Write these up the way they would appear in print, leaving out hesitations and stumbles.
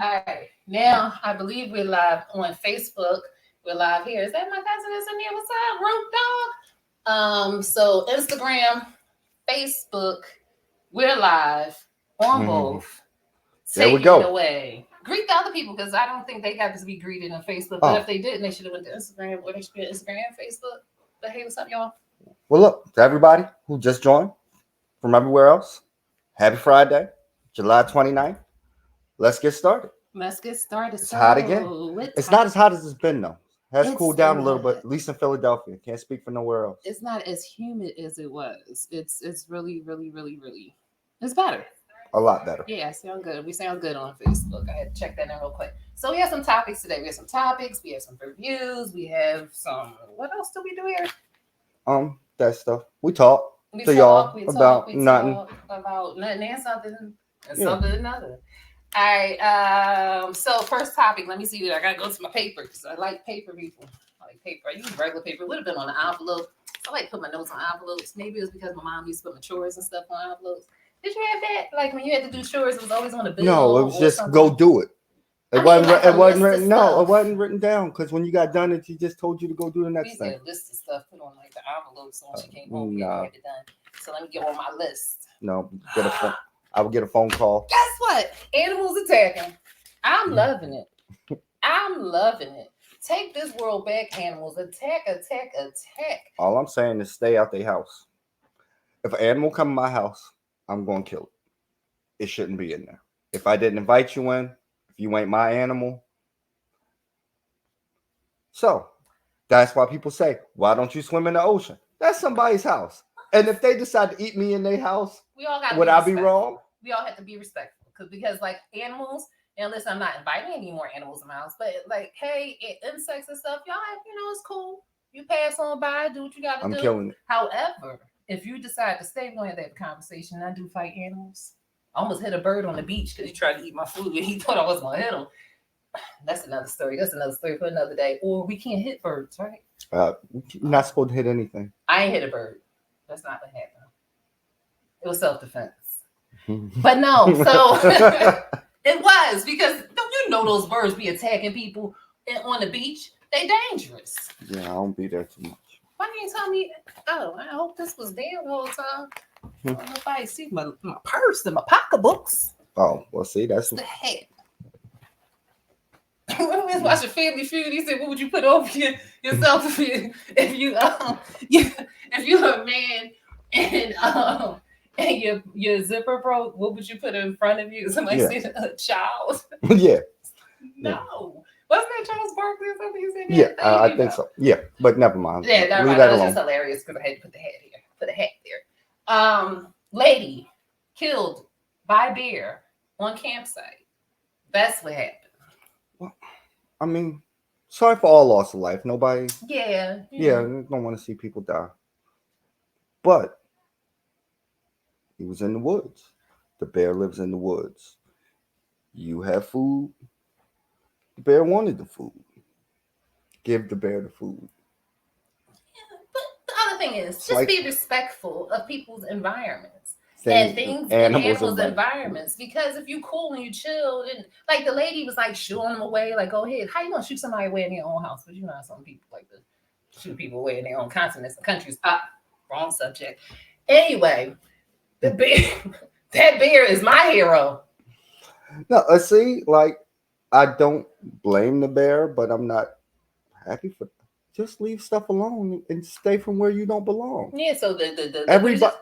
All right. Now, I believe we're live on Facebook. We're live here. Is that my cousin that's in there? What's up, Root Dog? So Instagram, Facebook, we're live on Mhm. both. There we Taking it go. away. Greet the other people because I don't think they got to be greeted on Facebook. But if Oh, they didn't, they should have went to Instagram or they should be on Instagram, Facebook. But hey, what's up, y'all? well, look, to everybody who just joined from everywhere else, happy Friday, July 29th. Let's get started. Let's get started. It's hot again. So, what It's not top? as hot as it's been, though. Has It's cooled still down a little not. bit, at least in Philadelphia. Can't speak for nowhere else. It's not as humid as it was. It's really, really, really, really. It's better. A lot better. Yeah, sound good. We sound good on Facebook. I had to check that in real quick. So we have some topics today. We have some topics. We have some reviews. We have some. What else do we do here? That stuff. We talk We to talk. y'all We talk. about We nothing. talk about nothing and something and Yeah. something another. All right. So first topic. Let me see. I gotta go to my paper because I like paper, people. I like paper. I use regular paper. It would have been on an envelope. I like to put my notes on envelopes. Maybe it was because my mom used to put my chores and stuff on envelopes. Did you have that? Like when you had to do chores, it was always on a bill No, it was or just something. go do it. I mean, like It a wasn't list of written. No, it stuff. wasn't written down because when you got done, it just told you to go do the We next used to thing. have a list of stuff put on like the envelopes so when she came home, we had to Nah, have it done. So let me get on my list. no. Get a phone. I would get a phone call. Guess what? Animals attacking. I'm loving it. I'm loving it. Take this world back, animals. Attack, attack, attack. All I'm saying is stay out their house. If an animal come in my house, I'm going to kill it. It shouldn't be in there. If I didn't invite you in, if you ain't my animal, so that's why people say, why don't you swim in the ocean? That's somebody's house. And if they decide to eat me in their house, We all got to would be I be respectful. wrong? We all have to be respectful because like animals. And listen, I'm not inviting any more animals in my house, but like, hey, insects and stuff, y'all, it's cool. You pass on by, do what you got to I'm do. killing it. However, if you decide to stay, we're going to have that conversation. I do fight animals. I almost hit a bird on the beach because he tried to eat my food and he thought I was going to hit him. That's another story. That's another story for another day. Or we can't hit birds, right? You're not supposed to hit anything. I ain't hit a bird. That's not what happened. It was self-defense. But no, so it was because don't you know those birds be attacking people on the beach? They dangerous. Yeah, I don't be there too much. Why didn't you tell me? Oh, I hope this was there the whole time. I don't know if I see my purse and my pocketbooks. Oh, well, see, that's the hat. When we was watching Family Feud, he said, "What would you put over yourself if you're a man and your zipper broke? What would you put in front of you?" Somebody said, "A child." Yeah. No. Wasn't that Charles Barkley or something? You said, Yeah, I think so. Yeah, but never mind. Yeah, never Leave mind. that That was alone. just hilarious because I had to put the hat here. Put a hat there. Lady killed by bear on campsite. That's what happened. Well, I mean, sorry for all loss of life. Nobody. Yeah. Yeah, don't want to see people die. But he was in the woods. The bear lives in the woods. You have food. The bear wanted the food. Give the bear the food. Yeah, but the other thing is, It's just like- be respectful of people's environments. And things in animals' environments. Because if you cool and you chill, and like the lady was like shooing them away, like, go ahead. How you gonna shoot somebody away in their own house? But you know how some people like to shoot people away in their own continents and countries. Wrong subject. Anyway, the bear that bear is my hero. No, see, like, I don't blame the bear, but I'm not happy for. Just leave stuff alone and stay from where you don't belong. Yeah, so the Everybody,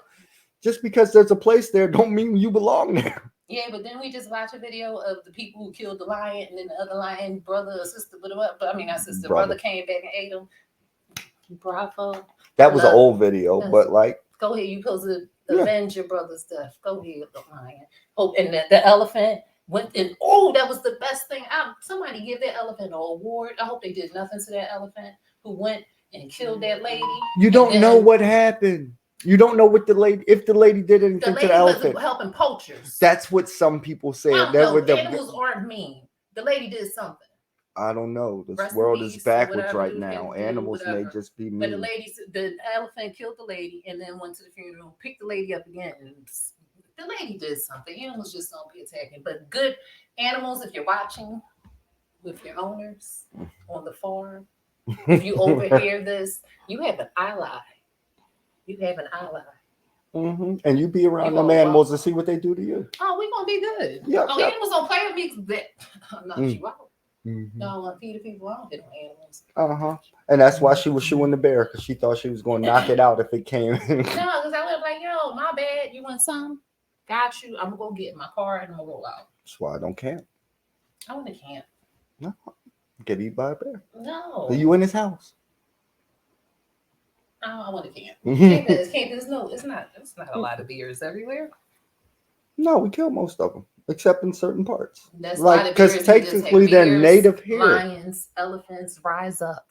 just because there's a place there, don't mean you belong there. Yeah, but then we just watch a video of the people who killed the lion, and then the other lion brother or sister, but I mean, not sister, brother came back and ate him. Bravo. That was an old video, but like, go ahead, you supposed to avenge your brother's death. Go ahead, the lion. Oh, and the elephant went in. Oh, that was the best thing. Somebody give that elephant an award. I hope they did nothing to that elephant who went and killed that lady. You don't know what happened. You don't know what the lady, if the lady did anything to the elephant. Was helping poachers. That's what some people said. No, animals aren't mean. The lady did something. I don't know. This world is backwards right now. Animals may just be mean. But the elephant killed the lady and then went to the funeral, picked the lady up again, and the lady did something. Animals just don't be attacking. But good animals, if you're watching with your owners on the farm, if you overhear this, you have an ally. You have an ally. And you be around them animals and see what they do to you. Oh, we gonna be good. Yep, Animals don't play with me. That knock you out. No, I want to feed the people. I don't hit on animals. And that's why she was shooing the bear, because she thought she was going to knock it out if it came. No, because I was like, yo, my bad. You want some? Got you. I'm gonna go get in my car and I'm gonna roll out. That's why I don't camp. I want to camp. No, get eaten by a bear. No. Are you in his house? I want to camp. Camp is no. It's not a lot of bears everywhere. No, we kill most of them, except in certain parts. That's like because technically they're native here. Lions, elephants, rise up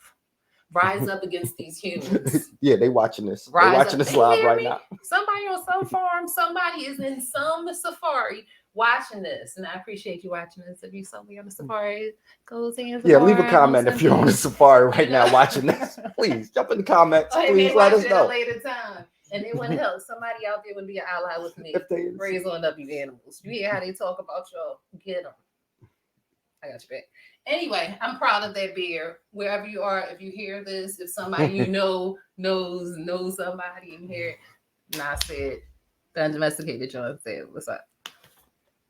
against these humans. Yeah, they watching this. They're watching this live right now. Somebody on some farm, somebody is in some safari watching this, and I appreciate you watching this. If you saw me on the safari, go see us. Yeah, leave a comment if you're on the safari right now watching this. Please jump in the comments. Please let us know. Later time. And it would help. Somebody out there would be an ally with me. Raise on up, you animals. You hear how they talk about y'all? Get them. I got your back. Anyway, I'm proud of that bear. Wherever you are, if you hear this, if somebody you know knows somebody in here, and I said, the undomesticated John said, what's up?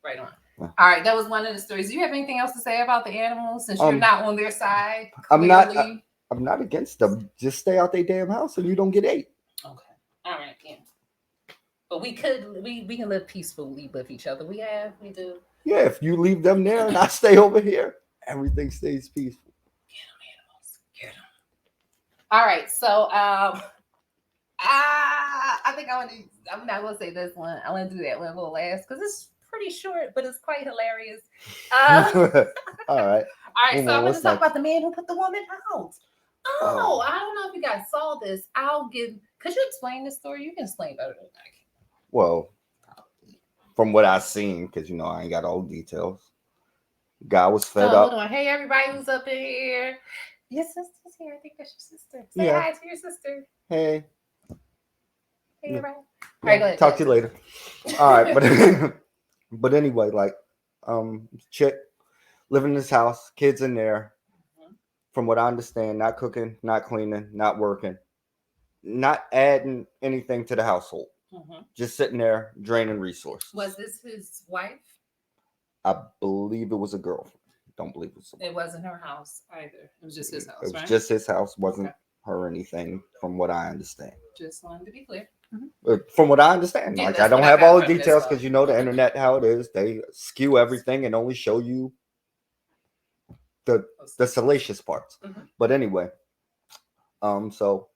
Right on. All right, that was one of the stories. Do you have anything else to say about the animals since you're not on their side? Clearly? I'm not against them. Just stay out their damn house and you don't get ate. Okay. All right, yeah. But we can live peacefully with each other. We do. Yeah, if you leave them there and I stay over here, everything stays peaceful. Get them, animals. Get them. All right, so I think I'm not gonna say this one. I want to do that one a little last because it's pretty short, but it's quite hilarious. All right. All right, so I'm going to talk about the man who put the woman out. Oh, I don't know if you guys saw this. Could you explain this story? You can explain better than I can. Well, from what I've seen, because I ain't got all the details. Guy was fed up. Hold on. Hey, everybody who's up in here. Your sister's here. I think that's your sister. Say hi to your sister. Hey. Hey, everybody. All right, go ahead. Talk to you later. All right, but anyway, chick living in this house, kids in there. From what I understand, not cooking, not cleaning, not working, not adding anything to the household. Just sitting there draining resources. Was this his wife? I believe it was a girlfriend. Don't believe it was. It wasn't her house either. It was just his house. It was just his house. Wasn't her anything, from what I understand. Just wanted to be clear. From what I understand, I don't have all the details because the internet how it is. They skew everything and only show you the salacious parts. But anyway, so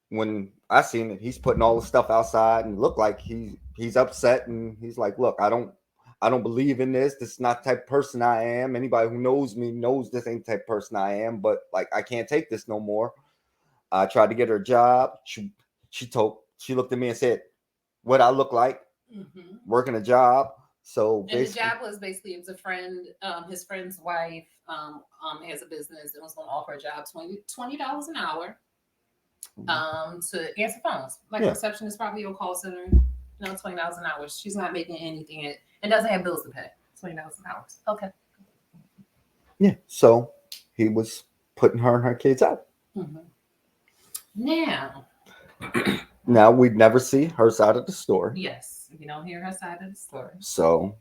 when I seen it, he's putting all the stuff outside and looked like he's upset, and he's like, look, I don't believe in this. This is not the type of person I am. Anybody who knows me knows this ain't the type of person I am, but I can't take this no more. I tried to get her a job. She looked at me and said, what I look like working a job. So and the job was basically, it was a friend, his friend's wife has a business and was going to offer a job $20 an hour to answer phones. Like a receptionist, probably your call center, $20 an hour. She's not making anything and doesn't have bills to pay. $20 an hour. Okay. Yeah. So he was putting her and her kids out. Now we'd never see her side of the story. Yes, we don't hear her side of the story. So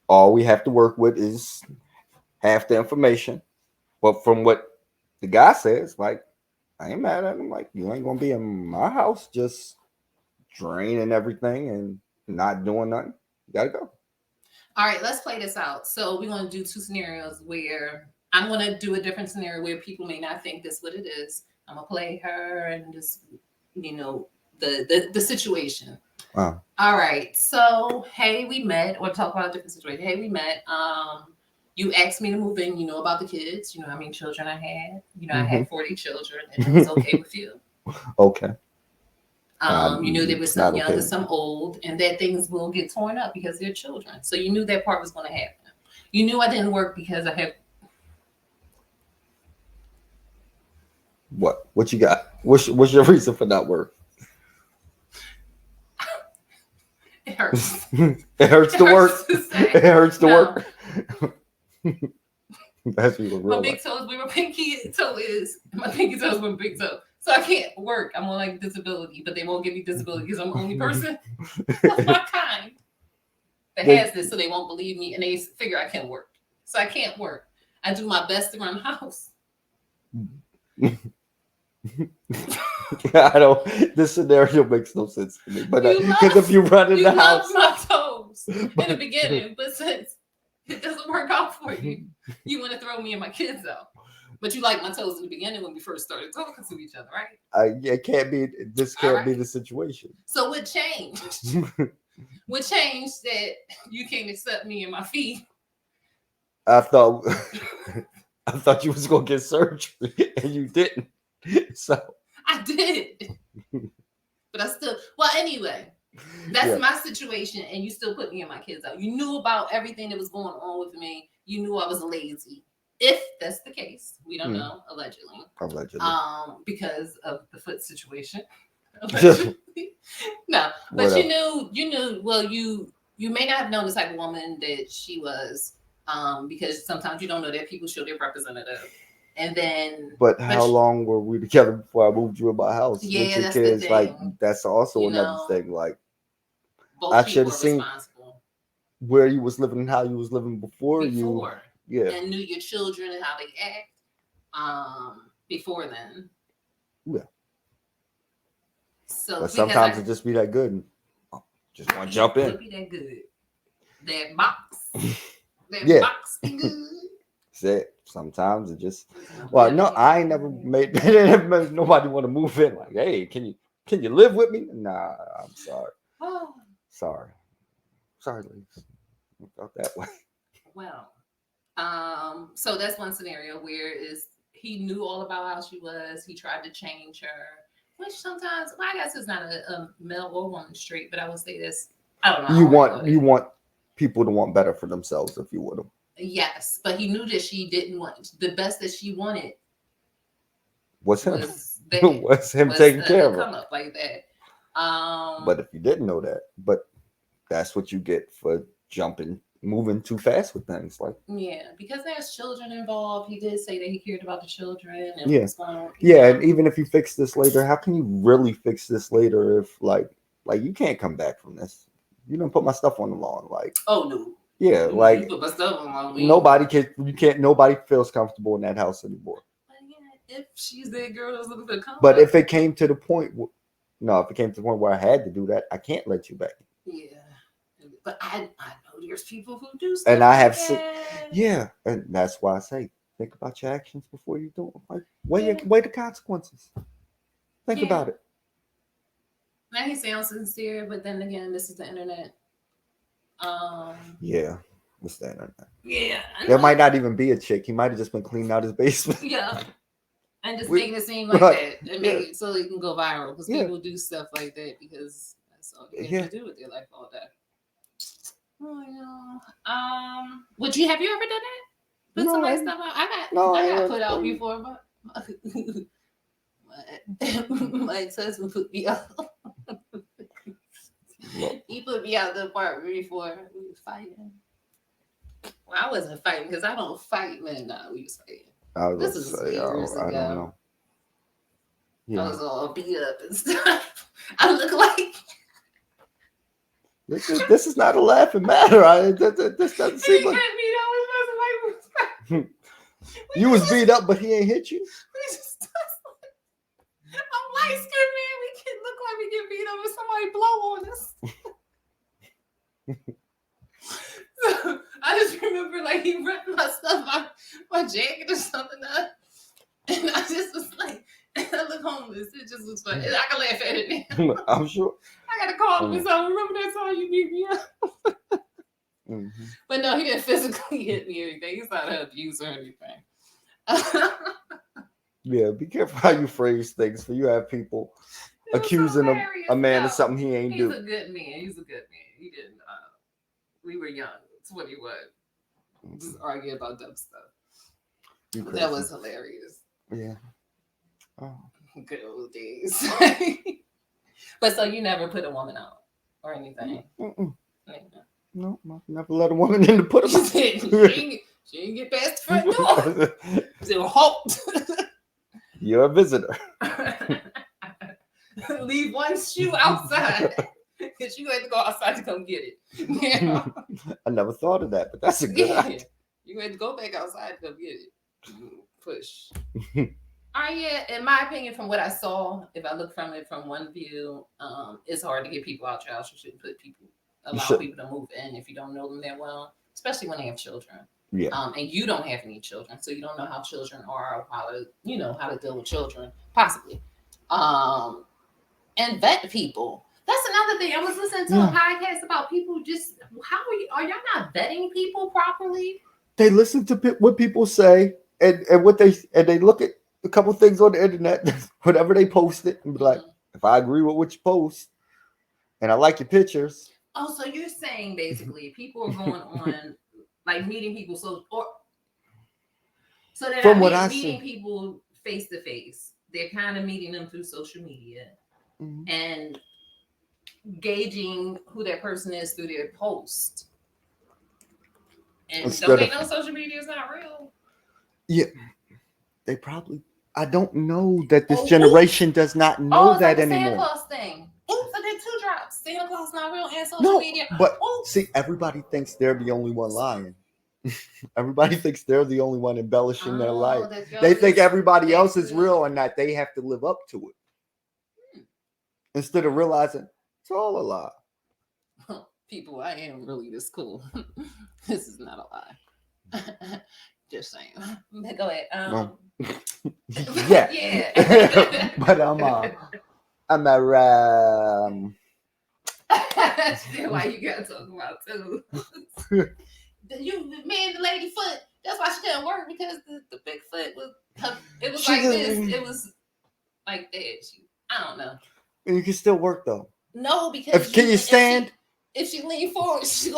all we have to work with is half the information. But from what the guy says, I ain't mad at him. You ain't gonna be in my house just draining everything and not doing nothing. You gotta go. All right, let's play this out. So we're gonna do two scenarios where I'm gonna do a different scenario where people may not think this what it is. I'm gonna play her and just the situation. Wow. All right. So hey, we met, or talk about a different situation. Hey, we met. You asked me to move in. You know about the kids. You know how many children I had. I had 40 children, and it was okay with you. Okay. You knew there was some young and some old, and that things will get torn up because they're children. So you knew that part was going to happen. You knew I didn't work because I have. What you got? What's your reason for not work? It hurts. It hurts to work. It hurts to work. That's even real. My big toes, where my pinky toe is. My pinky toe is my big toe. So I can't work. I'm on like disability, but they won't give me disability because I'm the only person of my kind that has this, so they won't believe me and they figure I can work. So I can't work. I do my best to run the house. I don't. This scenario makes no sense to me. But because if you run in the house, my toes in the beginning, but since it doesn't work out for you, you want to throw me and my kids out. But you like my toes in the beginning when we first started talking to each other, right? It can't be. This can't be the situation. So what changed? What changed that you can't accept me and my feet? I thought you was gonna get surgery and you didn't. So I did, but I still. Well, anyway, that's my situation, and you still put me and my kids out. You knew about everything that was going on with me. You knew I was lazy. If that's the case, we don't know. Allegedly. Because of the foot situation. No, but whatever. You knew. Well, you may not have known the type of woman that she was, because sometimes you don't know that people show their representative. And then, but how long were we together before I moved you in my house? Yeah, with your that's kids, the thing. Like that's also another thing. Like I should have seen where you was living and how you was living before you. Yeah, and knew your children and how they act. Before then. Yeah. So, but sometimes it just be that good. And just want to jump in. It be that good. That box. That box be good. That's it. Sometimes it just. Well, no, I ain't never made nobody want to move in. Like, hey, can you live with me? Nah, I'm sorry. Sorry, ladies. I felt that way. Well, so that's one scenario where he knew all about how she was. He tried to change her, which sometimes, well, I guess it's not a male or woman trait, but I would say this. I don't know. You want people to want better for themselves if you would have. Yes, but he knew that she didn't want the best that she wanted. Was him taking care of her. Come up like that. But if you didn't know that, but that's what you get for moving too fast with things. Like because there's children involved. He did say that he cared about the children and what's going on. And even if you fix this later, how can you really fix this later if like you can't come back from this? You don't put my stuff on the lawn, like no. Yeah, like nobody feels comfortable in that house anymore. But if she's that girl that's looking for comfort. But if it came to the point, where I had to do that, I can't let you back. Yeah, but I know there's people who do stuff. And I have seen, and that's why I say think about your actions before you do it. Like weigh the consequences. Think about it. Now he sounds sincere, but then again, this is the internet. What's the internet? Yeah, there might not even be a chick. He might have just been cleaning out his basement. Yeah, and just making it seem like that, and make it so it can go viral because people do stuff like that because that's all they have to do with their life all day. Have you ever done that? Put somebody's stuff out. I got put out before, but my ex-husband put me out. He put me out the apartment before we was fighting. Well, I wasn't fighting because I don't fight, man. No, we was fighting. This is years ago. I don't know. I was all beat up and stuff. I look like. This is not a laughing matter. This doesn't seem like. You was beat up, but he ain't hit you. I'm light-skinned, man. We can look like we get beat up if somebody blow on us. So I just remember like he ripped my stuff out, my jacket or something up, and I just was like, I look homeless. It just was funny. I can laugh at it now. I'm sure. I gotta call him and say, remember that time you beat me up? But no, he didn't physically hit me or anything. He's not an abuse or anything. Yeah, be careful how you phrase things. For you have people accusing a man of something he ain't do. He's a good man. He didn't. We were young, 21, just arguing about dumb stuff. That was hilarious. Yeah. Oh. Good old days. But so you never put a woman out? or anything. No, I've never let a woman in to put She said she didn't get past the front door. She said, halt. You're a visitor. Leave one shoe outside. Because you had to go outside to come get it. Yeah. I never thought of that, but that's a good idea. You had to go back outside to come get it. Push. Yeah, in my opinion, from what I saw, if I look from it from one view, it's hard to get people out your house. You shouldn't allow people to move in if you don't know them that well, especially when they have children. Yeah. And you don't have any children, so you don't know how children are, how to deal with children, possibly. And vet people. That's another thing. I was listening to a podcast about people just, are y'all not vetting people properly? They listen to what people say and they look at a couple things on the internet, whatever they post it, and be like, if I agree with what you post and I like your pictures. Oh, so you're saying basically people are going on like meeting people so they're from not meeting people face to face. They're kind of meeting them through social media and gauging who that person is through their post. And don't they know social media is not real? Yeah. They probably, I don't know that this generation does not know that anymore. Santa Claus thing. Oops, I did 2 drops. Santa Claus not real and social media. But see, everybody thinks they're the only one lying. Everybody thinks they're the only one embellishing their life. They think everybody else is real and that they have to live up to it. Instead of realizing it's all a lie. People, I am really this cool. This is not a lie. Just saying. Go ahead. Yeah. But I'm around. That's why you gotta talk about too. The lady foot. That's why she didn't work, because the big foot was. It was like this. It was like that. I don't know. And you can still work though. No, because can you stand? If she lean forward, she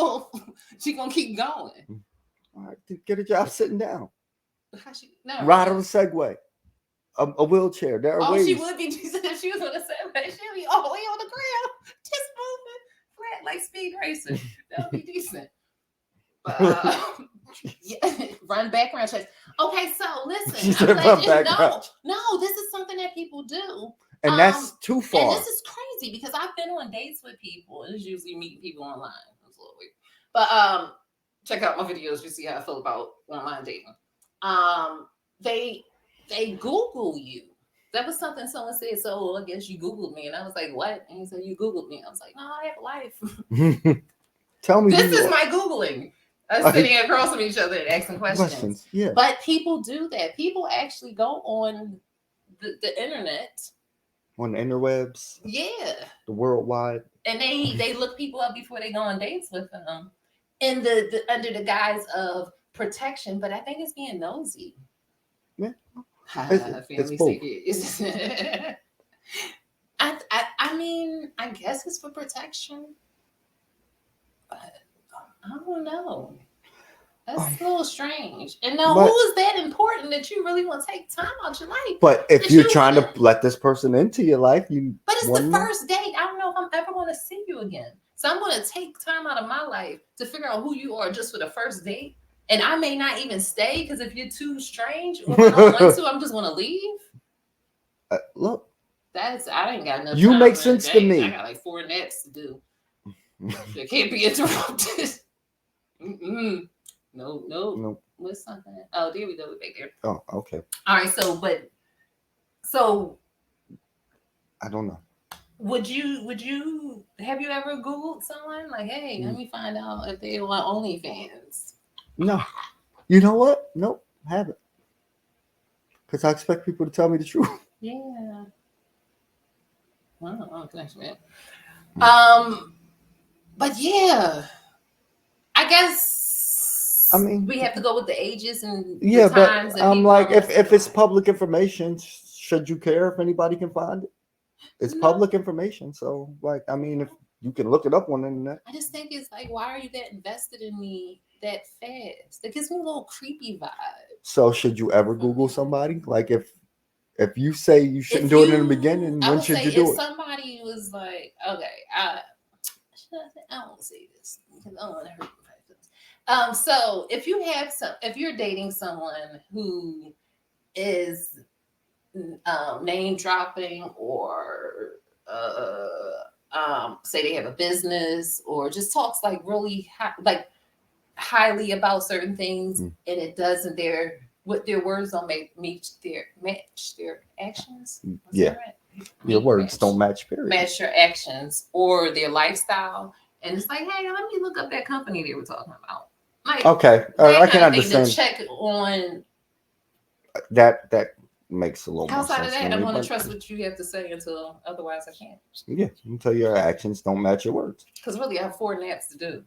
gonna keep going. All right, get a job sitting down. Ride on a Segway, a wheelchair. There are ways. She would be. If she was on a Segway, she'd be all the way on the ground, just moving flat like Speed Racer. That would be decent. But run background checks. Okay, so listen. No, this is something that people do. And that's too far. And this is crazy because I've been on dates with people, and it's usually meeting people online. That's a little weird. But check out my videos. You see how I feel about online dating. They Google you. That was something someone said. So I guess you Googled me, and I was like, "What?" And he said, "You Googled me." I was like, "No, I have a life." Tell me. This is my Googling. Us sitting across from each other and asking questions. Yeah. But people do that. People actually go on the internet. On the interwebs. Yeah. The worldwide. And they look people up before they go on dates with them. In the under the guise of protection, but I think it's being nosy. Yeah. It's both. I mean, I guess it's for protection. But I don't know. That's a little strange. And now, who is that important that you really want to take time out your life? But if you're trying to let this person into your life, But it's the first date. I don't know if I'm ever going to see you again. So I'm going to take time out of my life to figure out who you are just for the first date. And I may not even stay because if you're too strange or if I don't want to, I'm just going to leave. Look. I ain't got enough. You make sense to me. I got like 4 naps to do. They can't be interrupted. No. What's something? Oh, there we go. We're back there. Oh, okay. All right. So I don't know. Would you have you ever Googled someone like, hey, let me find out if they want OnlyFans? No. You know what? Nope, haven't. Because I expect people to tell me the truth. Yeah. Wow, thanks, man. But yeah, I guess we have to go with the ages and the times. But I'm like, if it's public information, should you care if anybody can find it? It's public information, so like, I mean, if you can look it up on the internet. I just think it's like, why are you that invested in me that fast? It gives me a little creepy vibe. So should you ever Google somebody? Like if you say you shouldn't do it in the beginning, when should you do it? If somebody was like, okay, I won't say this because I don't want to hurt my feelings. So if you're dating someone who is name dropping or say they have a business or just talks like really like highly about certain things, and it doesn't their words don't match their actions. Yeah. Your words don't match, period. Match your actions or their lifestyle. And it's like, hey, let me look up that company they were talking about. Like, okay, I can understand. To check on that makes a little more sense. Outside of that, I want to trust what you have to say until otherwise I can't. Yeah, until your actions don't match your words. Because really, I have 4 naps to do.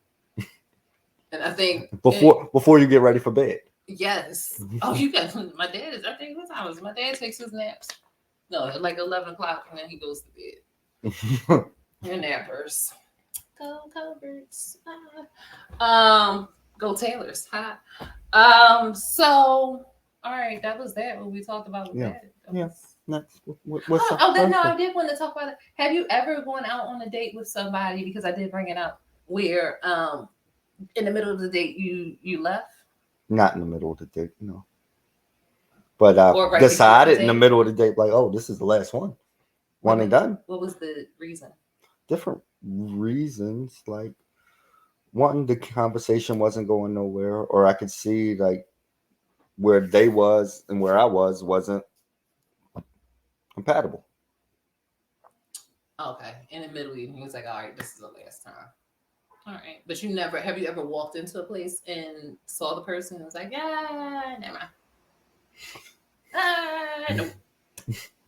And I think before you get ready for bed. Yes. Oh, you got my dad is. I think what time is it? My dad takes his naps. No, like 11 o'clock, and then he goes to bed. Your nappers. Go Coverts. Go Taylors. Hi. So, all right, that was that. What we talked about with that. Yes. Next. I did want to talk about it. Have you ever gone out on a date with somebody? Because I did bring it up. Where in the middle of the date you left. Not in the middle of the date, no. But I decided in the middle of the date, like, oh, this is the last one. One and done. What was the reason? Different reasons. Like, one, the conversation wasn't going nowhere, or I could see, like, where they was and where I wasn't compatible. Okay. In the middle, he was like, all right, this is the last time. All right. But have you ever walked into a place and saw the person and was like, yeah, never mind. Nope.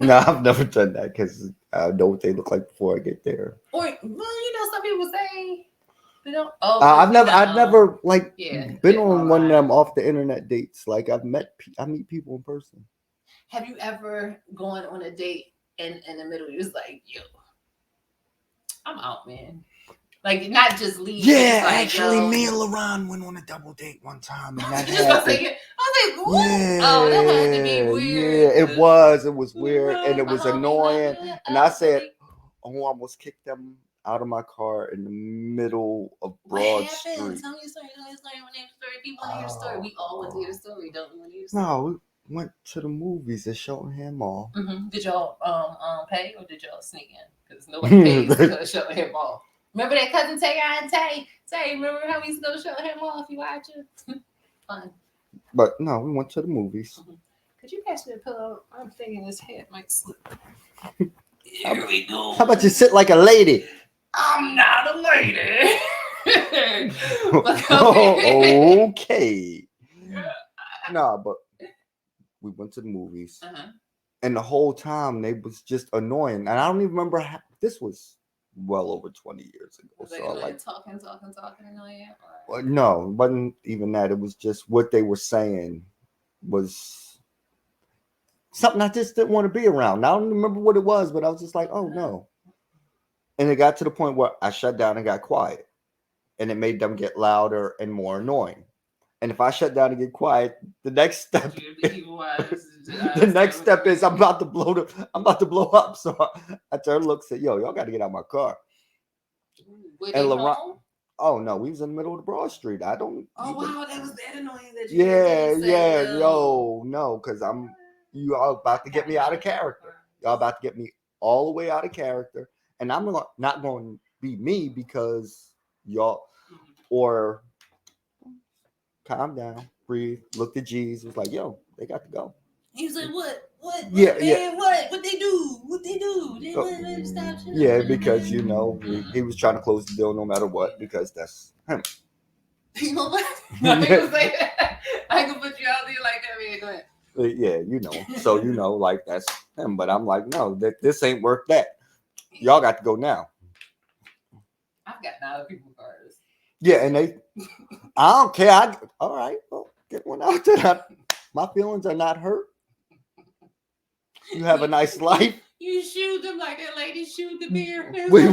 No, I've never done that because I know what they look like before I get there. Or, well, some people say they don't. Oh, I've never like been on one of them off the internet dates. Like I meet people in person. Have you ever gone on a date and in the middle you was like, yo, I'm out, man. Like not just leave. Yeah, like, actually, me and LaRon went on a double date one time, and that happened. I was like, yeah, oh, that had to be weird. Yeah, it was weird, and it was annoying. And I said, oh, I almost kicked them out of my car in the middle of Broad Street. Tell me your story. People want to hear the story. We all want to hear the story, don't we? Want to hear the story? No, we went to the movies at Cheltenham Mall. Mm-hmm. Did y'all pay or did y'all sneak in? Because nobody pays to Cheltenham Mall. Remember that cousin Tay and Tay? Tay, remember how we used to go to Cheltenham Mall if you watch it? Fun. But no, we went to the movies. Mm-hmm. Could you pass me a pillow? I'm thinking this head might slip. Here we go. How about you sit like a lady? I'm not a lady. Okay. No, but we went to the movies. And the whole time they was just annoying. And I don't even remember how this was well over 20 years ago. Was so like talking annoying? Or? No, it wasn't even that. It was just what they were saying was something I just didn't want to be around. I don't remember what it was, but I was just like, oh no. And it got to the point where I shut down and got quiet. And it made them get louder and more annoying. And if I shut down and get quiet, the next step is I'm about to blow up. So I turned, look, said, yo, y'all got to get out of my car. And LaRon, oh no, we was in the middle of the Broad Street. I don't. Oh wow, that was that annoying that you. No, because you all about to get me out of character. Y'all about to get me all the way out of character, and I'm not going to be me because y'all or calm down, breathe, look at G's. Was like, yo, they got to go. He was like, what? Yeah, man, yeah. What they do? They wouldn't stop shit. Yeah, because he was trying to close the deal no matter what because that's him. You know what? No, I can say that. I can put you out there like that, man. Go ahead. Yeah, So like that's him. But I'm like, no, this ain't worth that. Y'all got to go now. I've gotten out of people's cars. Yeah, and I don't care. All right, well, get one out there. My feelings are not hurt. You have a nice life. You shoot them like that lady shoot the beer. We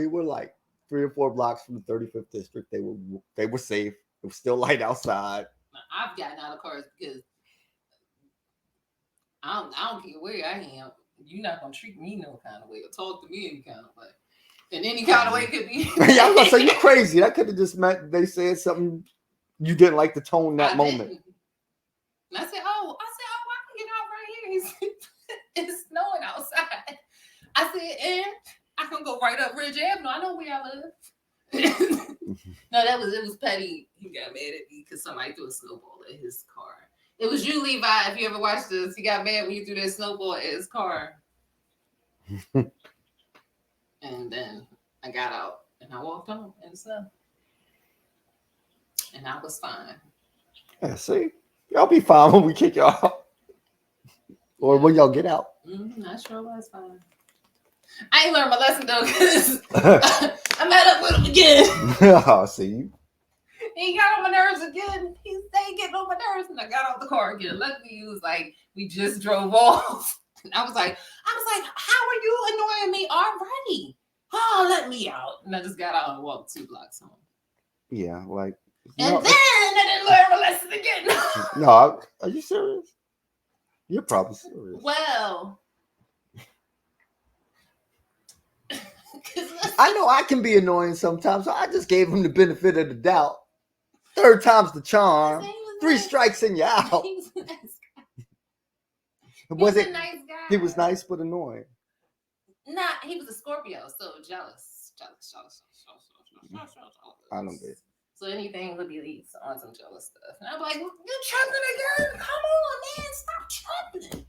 were like 3 or 4 blocks from the 35th district. They were safe. It was still light outside. I've gotten out of cars because I don't care where I am. You're not gonna treat me no kind of way or talk to me any kind of way. In any kind of way could be. Yeah, I was gonna say you crazy. That could have just meant they said something you didn't like the tone that moment. Didn't. And I said, I can get out right here. It's snowing outside. I said, and I can go right up Ridge Avenue. I know where I live. No, it was petty. He got mad at me because somebody threw a snowball at his car. It was you, Levi. If you ever watched this, he got mad when you threw that snowball at his car. And then I got out and I walked home and stuff. And I was fine. Yeah, see? Y'all be fine when we kick y'all out. Or when y'all get out. I sure was fine. I ain't learned my lesson though, because I met up with him again. Oh, see you. He got on my nerves again. He stayed getting on my nerves, and I got out the car again. Luckily, he was like, we just drove off. And I was like, how are you annoying me already? Oh, let me out. And I just got out and walked 2 blocks home. Yeah, like. And then I didn't learn my lesson again. No, are you serious? You're probably serious. Well, I know I can be annoying sometimes, so I just gave him the benefit of the doubt. 3rd time's the charm. 3 strikes and you're out. He was a nice guy. Was it? A nice guy. He was nice but annoying. Nah, he was a Scorpio, so jealous. I don't get it. So anything would be on some jealous stuff. And I'm like, you tripping again? Come on, man, stop tripping.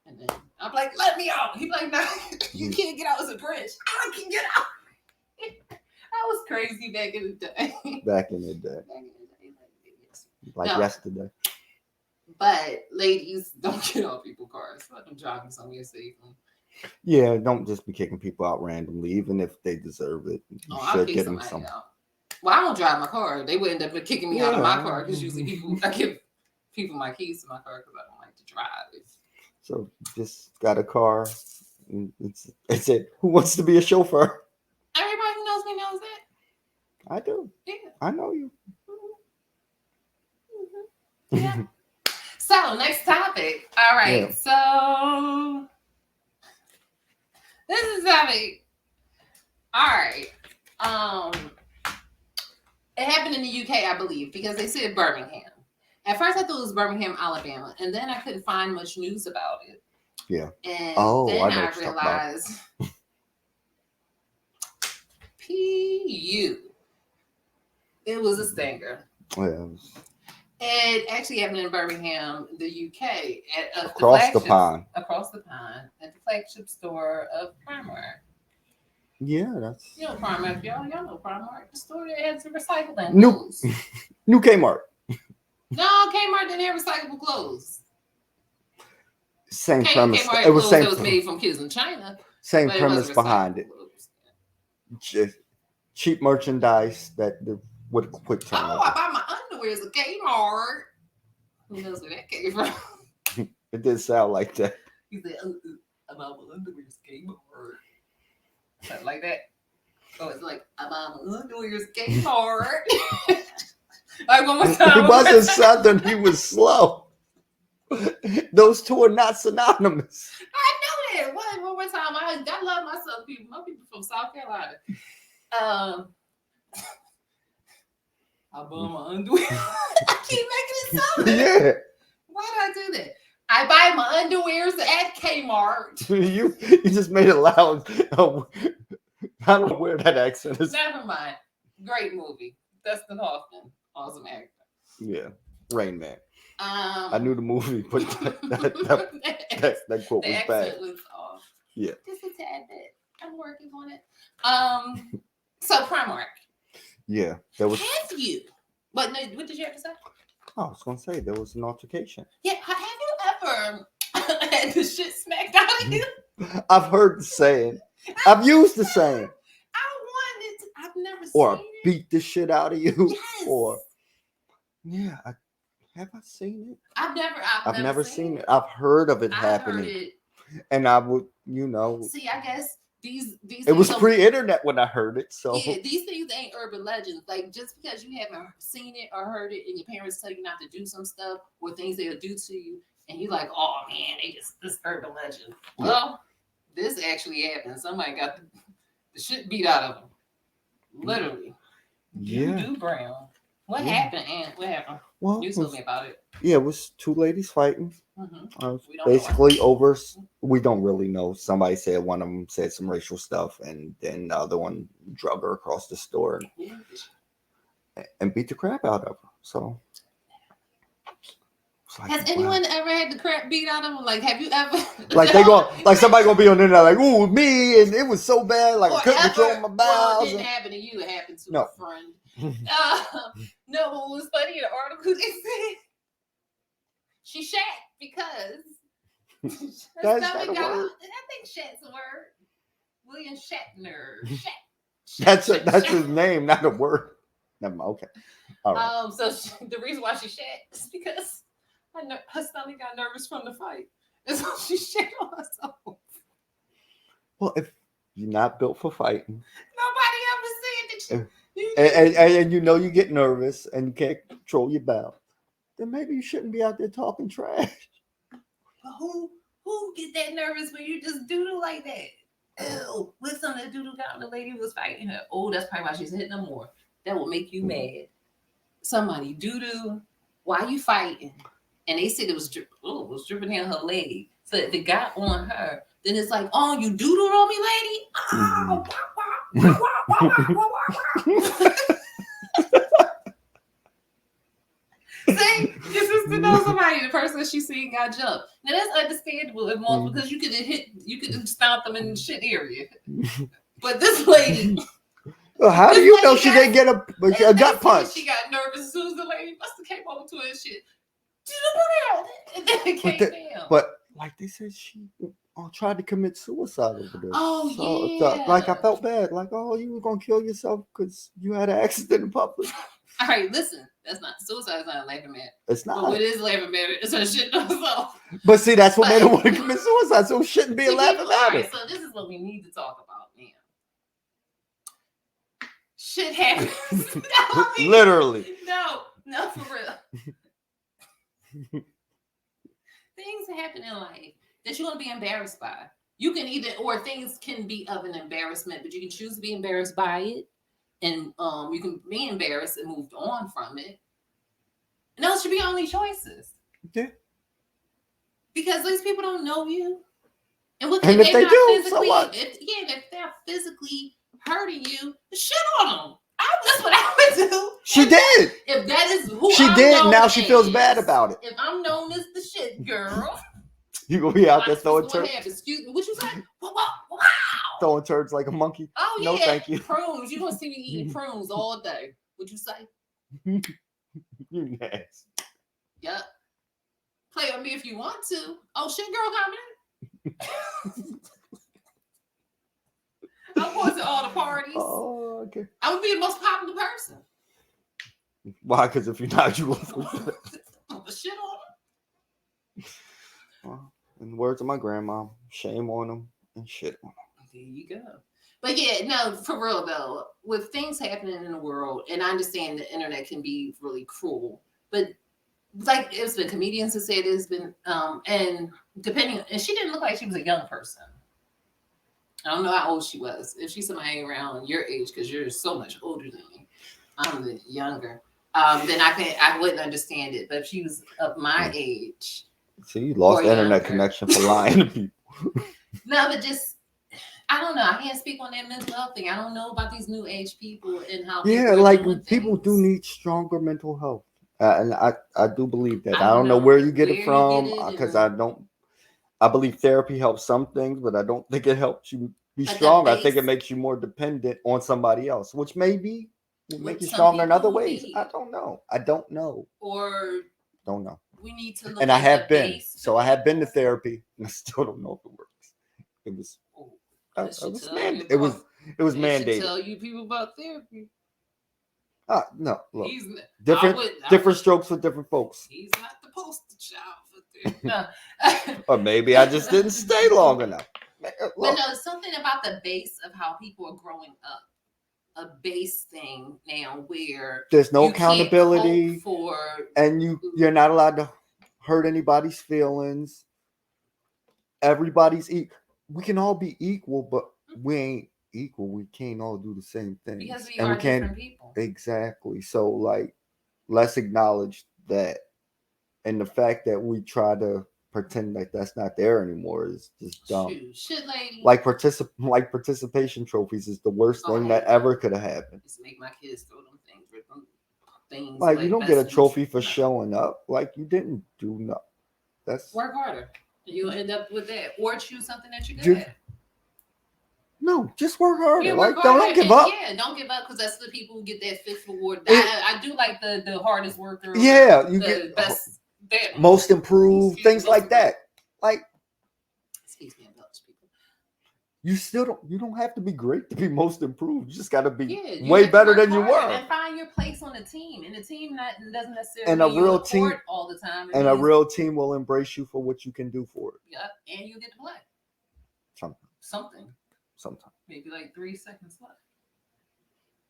And then I'm like, let me out. He's like, no, you can't get out. It's a bridge. I can get out. I was crazy back in the day. Back in the day. Like yesterday. But ladies, don't get on people's cars. Let them drive them somewhere safely. Yeah, don't just be kicking people out randomly, even if they deserve it. You should get them some. Out. Well, I don't drive my car. They would end up kicking me out of my car because usually I give people my keys to my car because I don't like to drive. So just got a car. It said, who wants to be a chauffeur? Everybody who knows me knows that. I do. Yeah. I know you. Mm-hmm. Yeah. So, next topic. All right. Yeah. So, this is topic. All right. It happened in the UK, I believe, because they said Birmingham. At first, I thought it was Birmingham, Alabama, and then I couldn't find much news about it. Yeah. And then I realized PU. It was a stinger. Yeah. It actually happened in Birmingham, the UK, at across the pond at the flagship store of Primark. Yeah, that's Primark, y'all know Primark, the store that has recyclable clothes. New Kmart. No, Kmart didn't have recyclable clothes. Same premise. It was same. It was made from kids in China. Same premise behind it. Just cheap merchandise that would quick turn. Oh, I buy my underwear at Kmart. Who knows where that came from? It did sound like that. He said, I buy my underwear at Kmart. Something like that. Oh, it's like, I buy my underwear at Kmart. Like one more time. He wasn't Southern, he was slow. Those two are not synonymous. I know that. One more time. I love my Southern people. My people from South Carolina. I buy my underwear. I keep making it Southern. Yeah. Why did I do that? I buy my underwears at Kmart. You just made it loud. I don't know where that accent is. Never mind. Great movie. Dustin Hoffman. Awesome actor. Yeah. Rain Man. I knew the movie, but that quote was bad. Was off. Yeah. Just a tad bit. I'm working on it. So Primark. Yeah. There was. Have you? What did you have to say? I was gonna say there was an altercation. Yeah. Have you ever had the shit smacked out of you? I've heard the saying. I've used the saying. I've never seen or it. Beat the shit out of you. Yes. Or have I seen it? I've never seen it. I've heard of it happening. Heard it. And I would, See, I guess these it was pre-internet when I heard it. So yeah, these things ain't urban legends. Like just because you haven't seen it or heard it and your parents tell you not to do some stuff or things they'll do to you, and you're like, oh man, this urban legend. Well, this actually happened. Somebody got the shit beat out of him. Literally. Yeah. Brown. What happened, Aunt? What happened? Well, you told me about it. Yeah, it was two ladies fighting. Mm-hmm. Basically over. We don't really know. Somebody said one of them said some racial stuff, and then the other one drug her across the store and beat the crap out of her. So. Like, has anyone ever had the crap beat out of them? Like, have you ever? Like they go, like somebody gonna be on the internet, like, "Ooh, me," and it was so bad, like I couldn't control my bowels. Well, it didn't happen to you. It happened to a friend. No, but what was funny in the article, they said she shat because her stomach got. I think shat's a word. William Shatner. Shat. That's his name, not a word. Never mind. Okay. All right. So the reason why she shat is because her stomach got nervous from the fight. And so she shat on herself. Well, if you're not built for fighting. Nobody ever said that and you know you get nervous and you can't control your bowels, then maybe you shouldn't be out there talking trash. But who get that nervous when you just doodle like that? Ew. With some of that doodle got, the lady was fighting her. Oh, that's probably why she's hitting her more. That will make you mad. Somebody doo-doo. Why you fighting? And they said it was dripping down her leg. So if it got on her, then it's like, oh, you doodled on me, lady? See, your sister knows somebody. The person she seen got jumped. Now that's understandable in most because you could have stomped them in the shit area. But this lady. Well, how do you know she didn't get a gut punch? She got nervous as soon as the lady must have came over to her and shit. And then it came down. But like they said, she tried to commit suicide over there. Oh, so, yeah. Like I felt bad. Like, oh, you were gonna kill yourself because you had an accident in public. All right, listen. That's not suicide. Is not a laughing matter. It's not. But what is laughing matter? It's her shit herself. But see, that's what made her want to commit suicide. So it shouldn't be a laughing matter. Right, so this is what we need to talk about now. Shit happens. Literally. No, for real. Things happen in life that you're going to be embarrassed by. You can or things can be of an embarrassment, but you can choose to be embarrassed by it. And you can be embarrassed and moved on from it. And those should be only choices. Yeah. Because these people don't know you. And what if they do, so what? If they're physically hurting you, shit on them. That's what I would do. She did. If that is who she did, now she feels bad about it. If I'm known as the shit girl, you gonna be out there throwing turds. Excuse me, what you say? Wow. Throwing turds like a monkey. Oh no, thank you. Prunes. You gonna see me eating prunes all day? Would you say? You nasty. Yep. Play with me if you want to. Oh, shit, girl, coming. I'm going to all the parties. Oh, okay. I would be the most popular person. Why? Because if you're not, you will. Shit on them. Well, in the words of my grandma, shame on them and shit on them. There you go. But yeah, no, for real though, with things happening in the world, and I understand the internet can be really cruel, but like it's been comedians that said it's been, and she didn't look like she was a young person. I don't know how old she was. If she's somebody around your age, because you're so much older than me, I'm the younger. Then I wouldn't understand it. But if she was of my age, see, you lost the internet connection for lying to people. No, but just I don't know. I can't speak on that mental health thing. I don't know about these new age people and how. Yeah, like people do need stronger mental health, and I do believe that. I don't know where you get it from because I believe therapy helps some things, but I don't think it helps you be strong. I think it makes you more dependent on somebody else, which maybe will make you stronger in other ways. I don't know. Or don't know. We need to look and I have been. So I have been to therapy, and I still don't know if it works. It was. It was mandated. Tell you people about therapy. No, look. Different strokes for different folks. He's not the poster child for therapy. Or maybe I just didn't stay long enough. But no, something about the base of how people are growing up. A base thing now where there's no accountability and you're not allowed to hurt anybody's feelings. Everybody's we can all be equal, but we ain't equal. We can't all do the same things. Because we and are we can't different people. exactly. So like, let's acknowledge that, and the fact that we try to pretend like that's not there anymore is just dumb. Shit, lady. Like participation trophies is the worst thing that ever could have happened. Just make my kids throw them things, rip them things. Like you don't get a trophy for showing up. Like you didn't do nothing. That's work harder. You'll end up with that, or choose something that you're good at. No, just work harder. Yeah, like don't give up. Yeah, don't give up, because that's the people who get that fifth award. I do like the hardest worker. Yeah, you the get best, most improved, things like that. Like, excuse me, people. You don't have to be great to be most improved. You just got to be way better than you were. And find your place on the team. And the team doesn't necessarily and a real team all the time. And a real team will embrace you for what you can do for it. Yep, and you get to play. Sometimes. Maybe like 3 seconds left.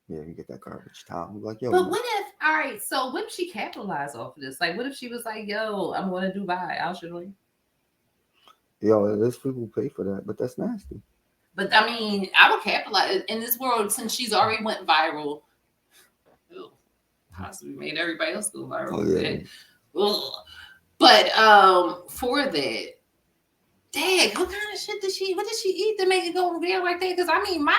Yeah, you get that garbage time. Like, yo. But what if, all right, so what if she capitalized off of this? Like, what if she was like, yo, I'm going to Dubai. I'll show you. Yo, there's people who pay for that, but that's nasty. But I mean, I would capitalize in this world, since she's already went viral. Possibly made everybody else go viral. Oh, yeah. But for that, dang, what kind of shit what did she eat to make it go there like that? Because I mean, my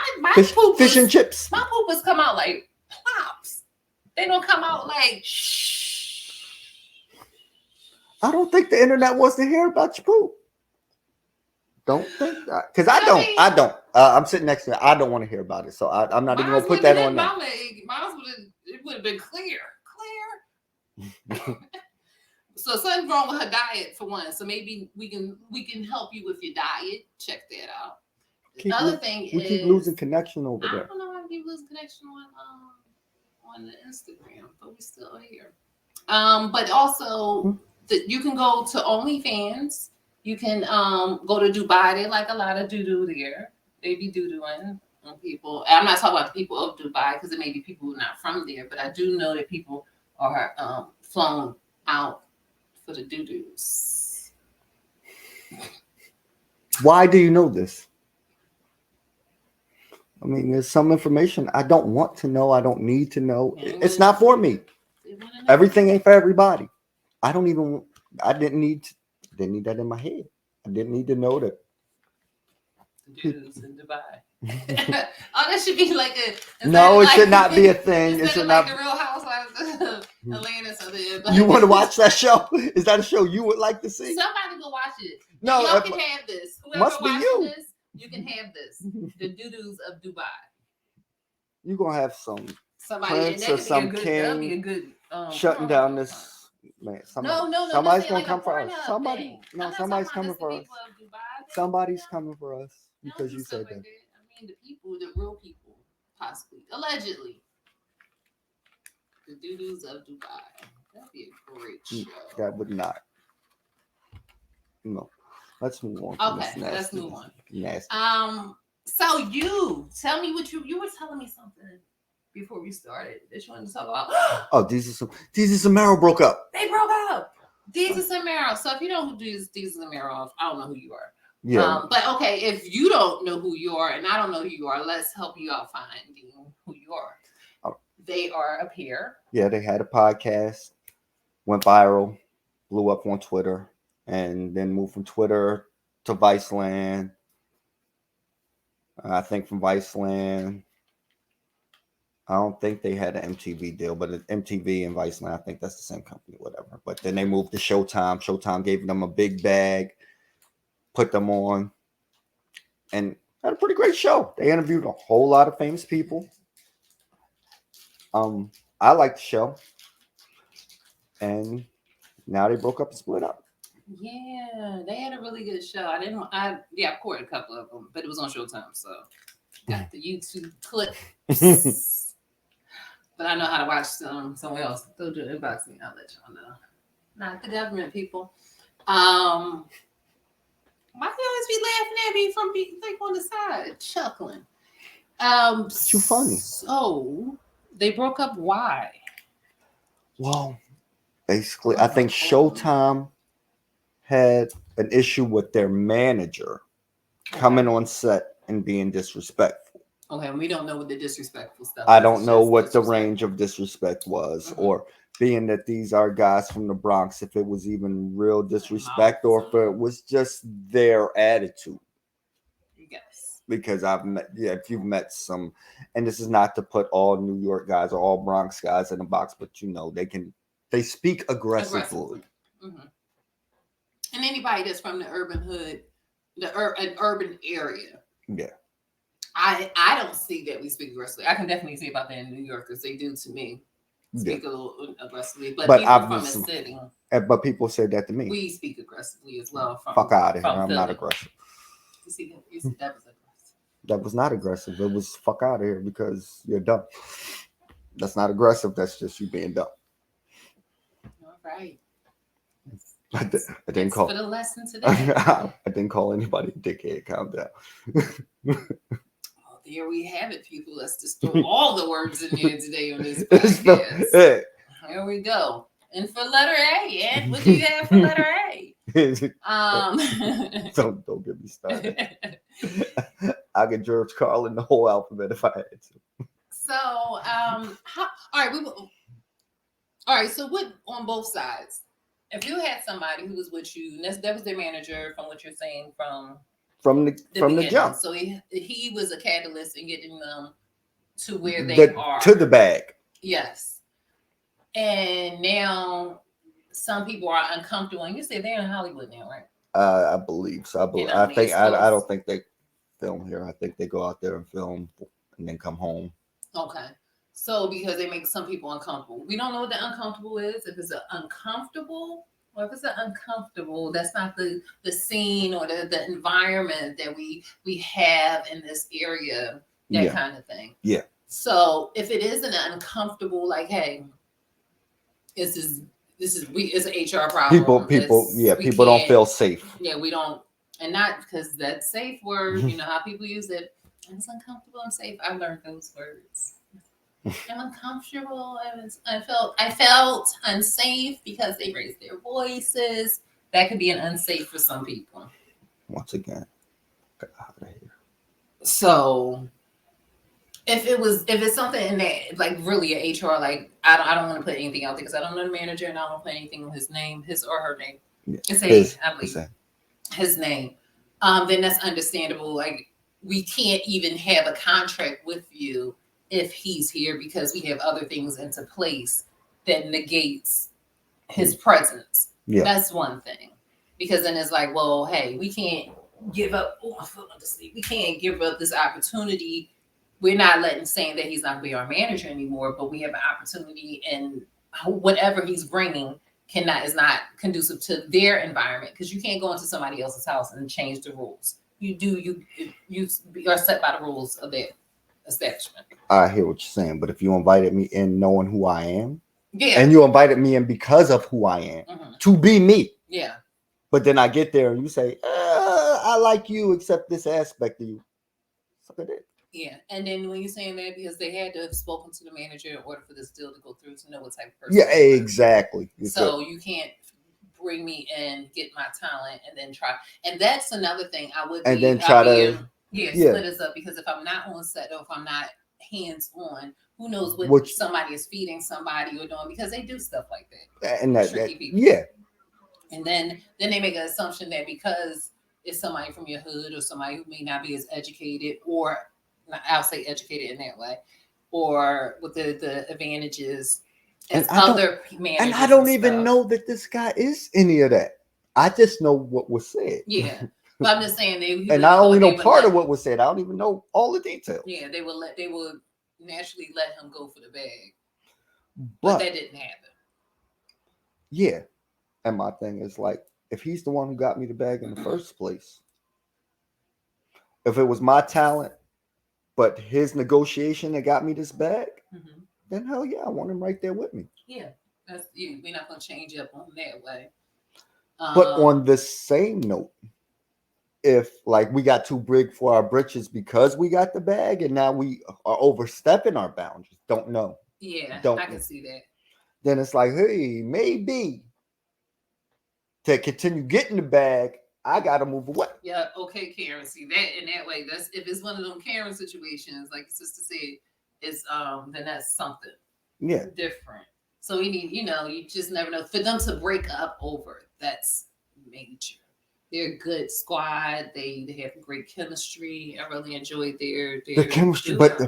fish and chips. My poopas come out like plops. They don't come out like shh. I don't think the internet wants to hear about your poop. Don't think that, because I don't. I'm sitting next to it. I don't want to hear about it, so I'm not even gonna put that on there. It would have been clear. So something's wrong with her diet for one. So maybe we can help you with your diet. Check that out. The other thing is we keep losing connection over there. I don't know why we keep losing connection on the Instagram, but we still here. But also you can go to OnlyFans. You can go to Dubai. They like a lot of doo-doo there. They be doo-dooing on people. I'm not talking about the people of Dubai, because it may be people who are not from there, but I do know that people are flown out for the doo-doos. Why do you know this? I mean, there's some information I don't want to know. I don't need to know. It's not for me. Everything ain't for everybody. I didn't need that in my head. I didn't need to know that. Doo-doos in Dubai. Oh, that should be like a. No, it should not be a thing. It should not be the Real Housewives of Atlanta. So you want to watch that show? Is that a show you would like to see? Somebody go watch it. No, y'all can have this. Whoever must be you. This, you can have this. The doo-doos of Dubai. You're gonna have somebody prince or some king shutting down this. Man, somebody's gonna come for us. Somebody's coming for us. Somebody's coming for us because you said that. I mean, the people, the real people, possibly, allegedly, the doo-doos of Dubai. That'd be a great show. That would not. No, let's move on. Okay, let's move on. Nasty. So you tell me what you were telling me something before we started that you wanted to talk about. Oh, Deezus and Mero broke up. They broke up. Deezus and Mero. So if you know who Deezus and Mero, I don't know who you are. Yeah. But okay, if you don't know who you are and I don't know who you are, let's help you out finding who you are. They are a pair. Yeah, they had a podcast, went viral, blew up on Twitter, and then moved from Twitter to Viceland. I think from Viceland, I don't think they had an MTV deal, but MTV and Viceland, I think that's the same company, whatever. But then they moved to Showtime. Showtime gave them a big bag, put them on, and had a pretty great show. They interviewed a whole lot of famous people. I liked the show, and now they broke up and split up. Yeah, they had a really good show. I caught a couple of them, but it was on Showtime, so got the YouTube clips. But I know how to watch someone else. They'll do unboxing. I'll let y'all know. Not the government people. Why do you always be laughing at me from like on the side, chuckling? Too funny. So they broke up. Why? Well, basically, I think Showtime had an issue with their manager coming on set and being disrespectful. Okay, we don't know what the disrespectful stuff is. I don't know what the range of disrespect was, or being that these are guys from the Bronx, if it was even real disrespect or if it was just their attitude. Yes. Because I've met, if you've met some, and this is not to put all New York guys or all Bronx guys in a box, but they speak aggressively. Mm-hmm. And anybody that's from the urban hood, an urban area. Yeah. I don't see that we speak aggressively. I can definitely see about that in New York because they do to me speak a little aggressively. But people from the city. But people say that to me. We speak aggressively as well. Fuck out of here. I'm not aggressive. You see, that was aggressive. That was not aggressive. It was fuck out of here because you're dumb. That's not aggressive. That's just you being dumb. All right. I didn't call for the lesson today. I didn't call anybody dickhead. Calm down. Oh, there we have it, people. Let's just throw all the words in there today on this podcast. Here we go. And for letter A, Ed, what do you have for letter A? Don't get me started. I could George Carlin the whole alphabet if I had to. So, all right. So, what on both sides? If you had somebody who was with you, that was their manager, from what you're saying, from the jump. So he was a catalyst in getting them to where they are, to the bag. Yes. And now some people are uncomfortable. And you say they're in Hollywood now, right? I believe so. I don't think they film here. I think they go out there and film and then come home. Okay. So because they make some people uncomfortable. We don't know what the uncomfortable is. If it's uncomfortable, or if it's uncomfortable, that's not the scene or the environment that we have in this area, that kind of thing. Yeah. So if it is an uncomfortable, like, hey, it's an HR problem. People don't feel safe. Yeah, we don't, and not because that safe word, you know how people use it. It's uncomfortable and safe. I learned those words. I'm uncomfortable. I felt unsafe because they raised their voices. That could be an unsafe for some people. Once again, get out of here. So if it's something in that, like, really a HR, like, I don't want to put anything out there because I don't know the manager and I don't want to put anything on his name, his or her name. Yeah. It's I believe his name. Then that's understandable. Like, we can't even have a contract with you if he's here because we have other things into place that negates his presence. Yeah. That's one thing. Because then it's like, well, hey, we can't give up. Oh, I feel like to sleep. We can't give up this opportunity. We're not saying that he's not going to be our manager anymore, but we have an opportunity, and whatever he's bringing is not conducive to their environment, because you can't go into somebody else's house and change the rules. You are set by the rules of their establishment. I hear what you're saying, but if you invited me in knowing who I am, and you invited me in because of who I am, to be me, but then I get there and you say, I like you except this aspect of you. Suck at it. Yeah, and then when you're saying that, because they had to have spoken to the manager in order for this deal to go through to know what type of person. Yeah, exactly. So you can't bring me in, get my talent, and then try. And that's another thing I would. And then try to split us up, because if I'm not on set or if I'm not hands on, who knows what somebody is feeding somebody or doing, because they do stuff like that. And that yeah. And then they make an assumption that because it's somebody from your hood or somebody who may not be as educated, or I'll say educated in that way, or with the advantages as other managers. And I don't even know that this guy is any of that. I just know what was said. Yeah. But I'm just saying and I only know part of what was said. I don't even know all the details. Yeah, they would naturally let him go for the bag. But that didn't happen. Yeah. And my thing is, like, if he's the one who got me the bag in the first place, if it was my talent, but his negotiation that got me this bag, then hell yeah, I want him right there with me. Yeah, that's you. We're not gonna change up on that way. But on the same note, if like we got too big for our britches because we got the bag and now we are overstepping our boundaries, don't know. Yeah, I can see that. Then it's like, hey, maybe to continue getting the bag, I gotta move away. Yeah, okay, Karen. See that in that way. That's if it's one of them Karen situations, like your sister said, is then that's something different. So we need, you just never know. For them to break up over, that's major. They're a good squad. They have great chemistry. I really enjoyed their chemistry, but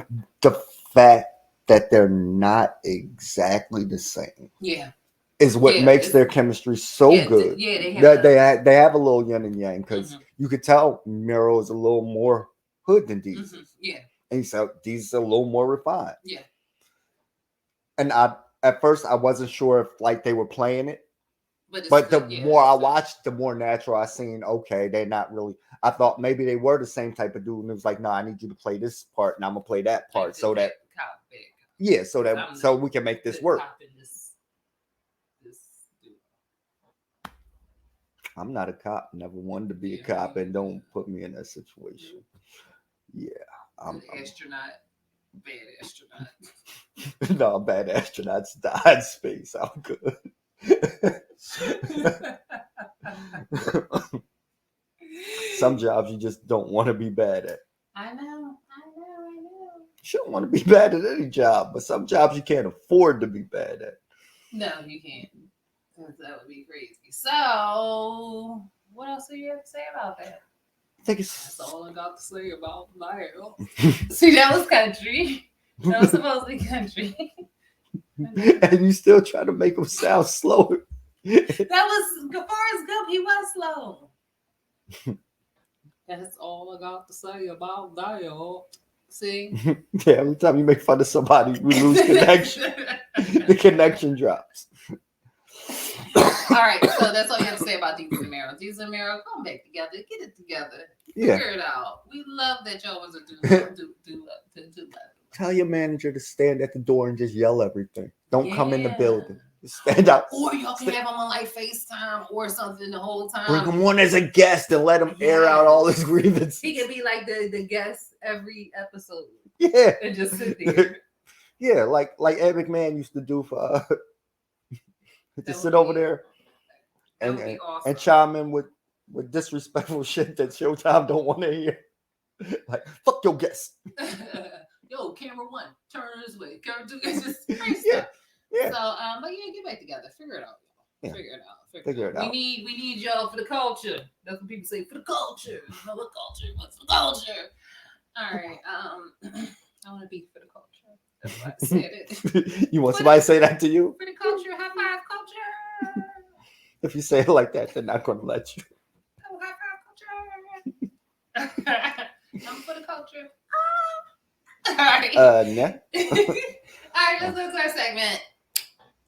the fact that they're not exactly the same. Yeah. Is what makes their chemistry so good. They have a little yin and yang because you could tell Miro is a little more hood than Deezus. Yeah. And so Deezus a little more refined. Yeah. And at first I wasn't sure if like they were playing it. But the more I watched, the more natural I seen, okay, they're not really. I thought maybe they were the same type of dude. And it was like, no, I need you to play this part and I'm going to play that part. So that, so we can make this work. I'm not a cop. Never wanted to be a cop, and don't put me in that situation. Yeah, I'm astronaut. Bad astronaut. No, bad astronauts die in space. I'm good. Some jobs you just don't want to be bad at. I know. You shouldn't want to be bad at any job, but some jobs you can't afford to be bad at. No, you can't. That would be crazy. So, what else do you have to say about that? I think that's all I got to say about Lyle. See, that was country. That was supposed to be country. And you still try to make him sound slower. That was Forrest Gump. He was slow. That's all I got to say about Lyle. See? Yeah, every time you make fun of somebody, we lose connection. The connection drops. All right, so that's all you have to say about Deezus and Mero. Deezus and Mero, come back together, get it together, figure it out. We love that y'all was do love. Tell your manager to stand at the door and just yell everything. Don't come in the building. Just stand out. Or y'all can have him on like FaceTime or something the whole time. Bring him on as a guest and let him air out all his grievances. He could be like the guest every episode. Yeah, and just sit there. Yeah, like Ed McMahon used to do for. Just sit over there and chime in with disrespectful shit that Showtime don't want to hear. Like, fuck your guest. Yo, camera one, turn this way. Camera two, it's just crazy stuff. Yeah. So, but yeah, get back together. Figure it out, y'all. Yeah. Figure it out. We need y'all for the culture. That's what people say, for the culture. You know what culture? What's the culture? All right. I want to be for the culture. That's why I said it. You want somebody to say that to you? For the culture, high five culture. If you say it like that, they're not going to let you. Oh, high five culture. I'm for the culture. All right. Yeah. All right, let's go to our segment.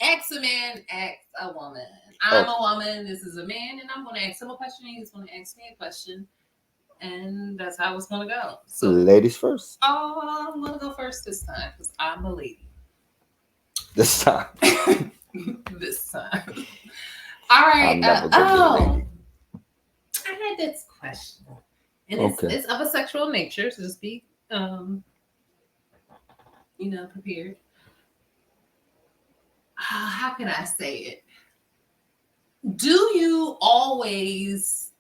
Ask a man, ask a woman. I'm a woman, this is a man, and I'm going to ask him a question, and he's going to ask me a question. And that's how it's going to go. So, ladies first. Oh, I'm going to go first this time because I'm a lady. This time. This time. All right. I had this question. And it's of a sexual nature, so just be, prepared. How can I say it? Do you always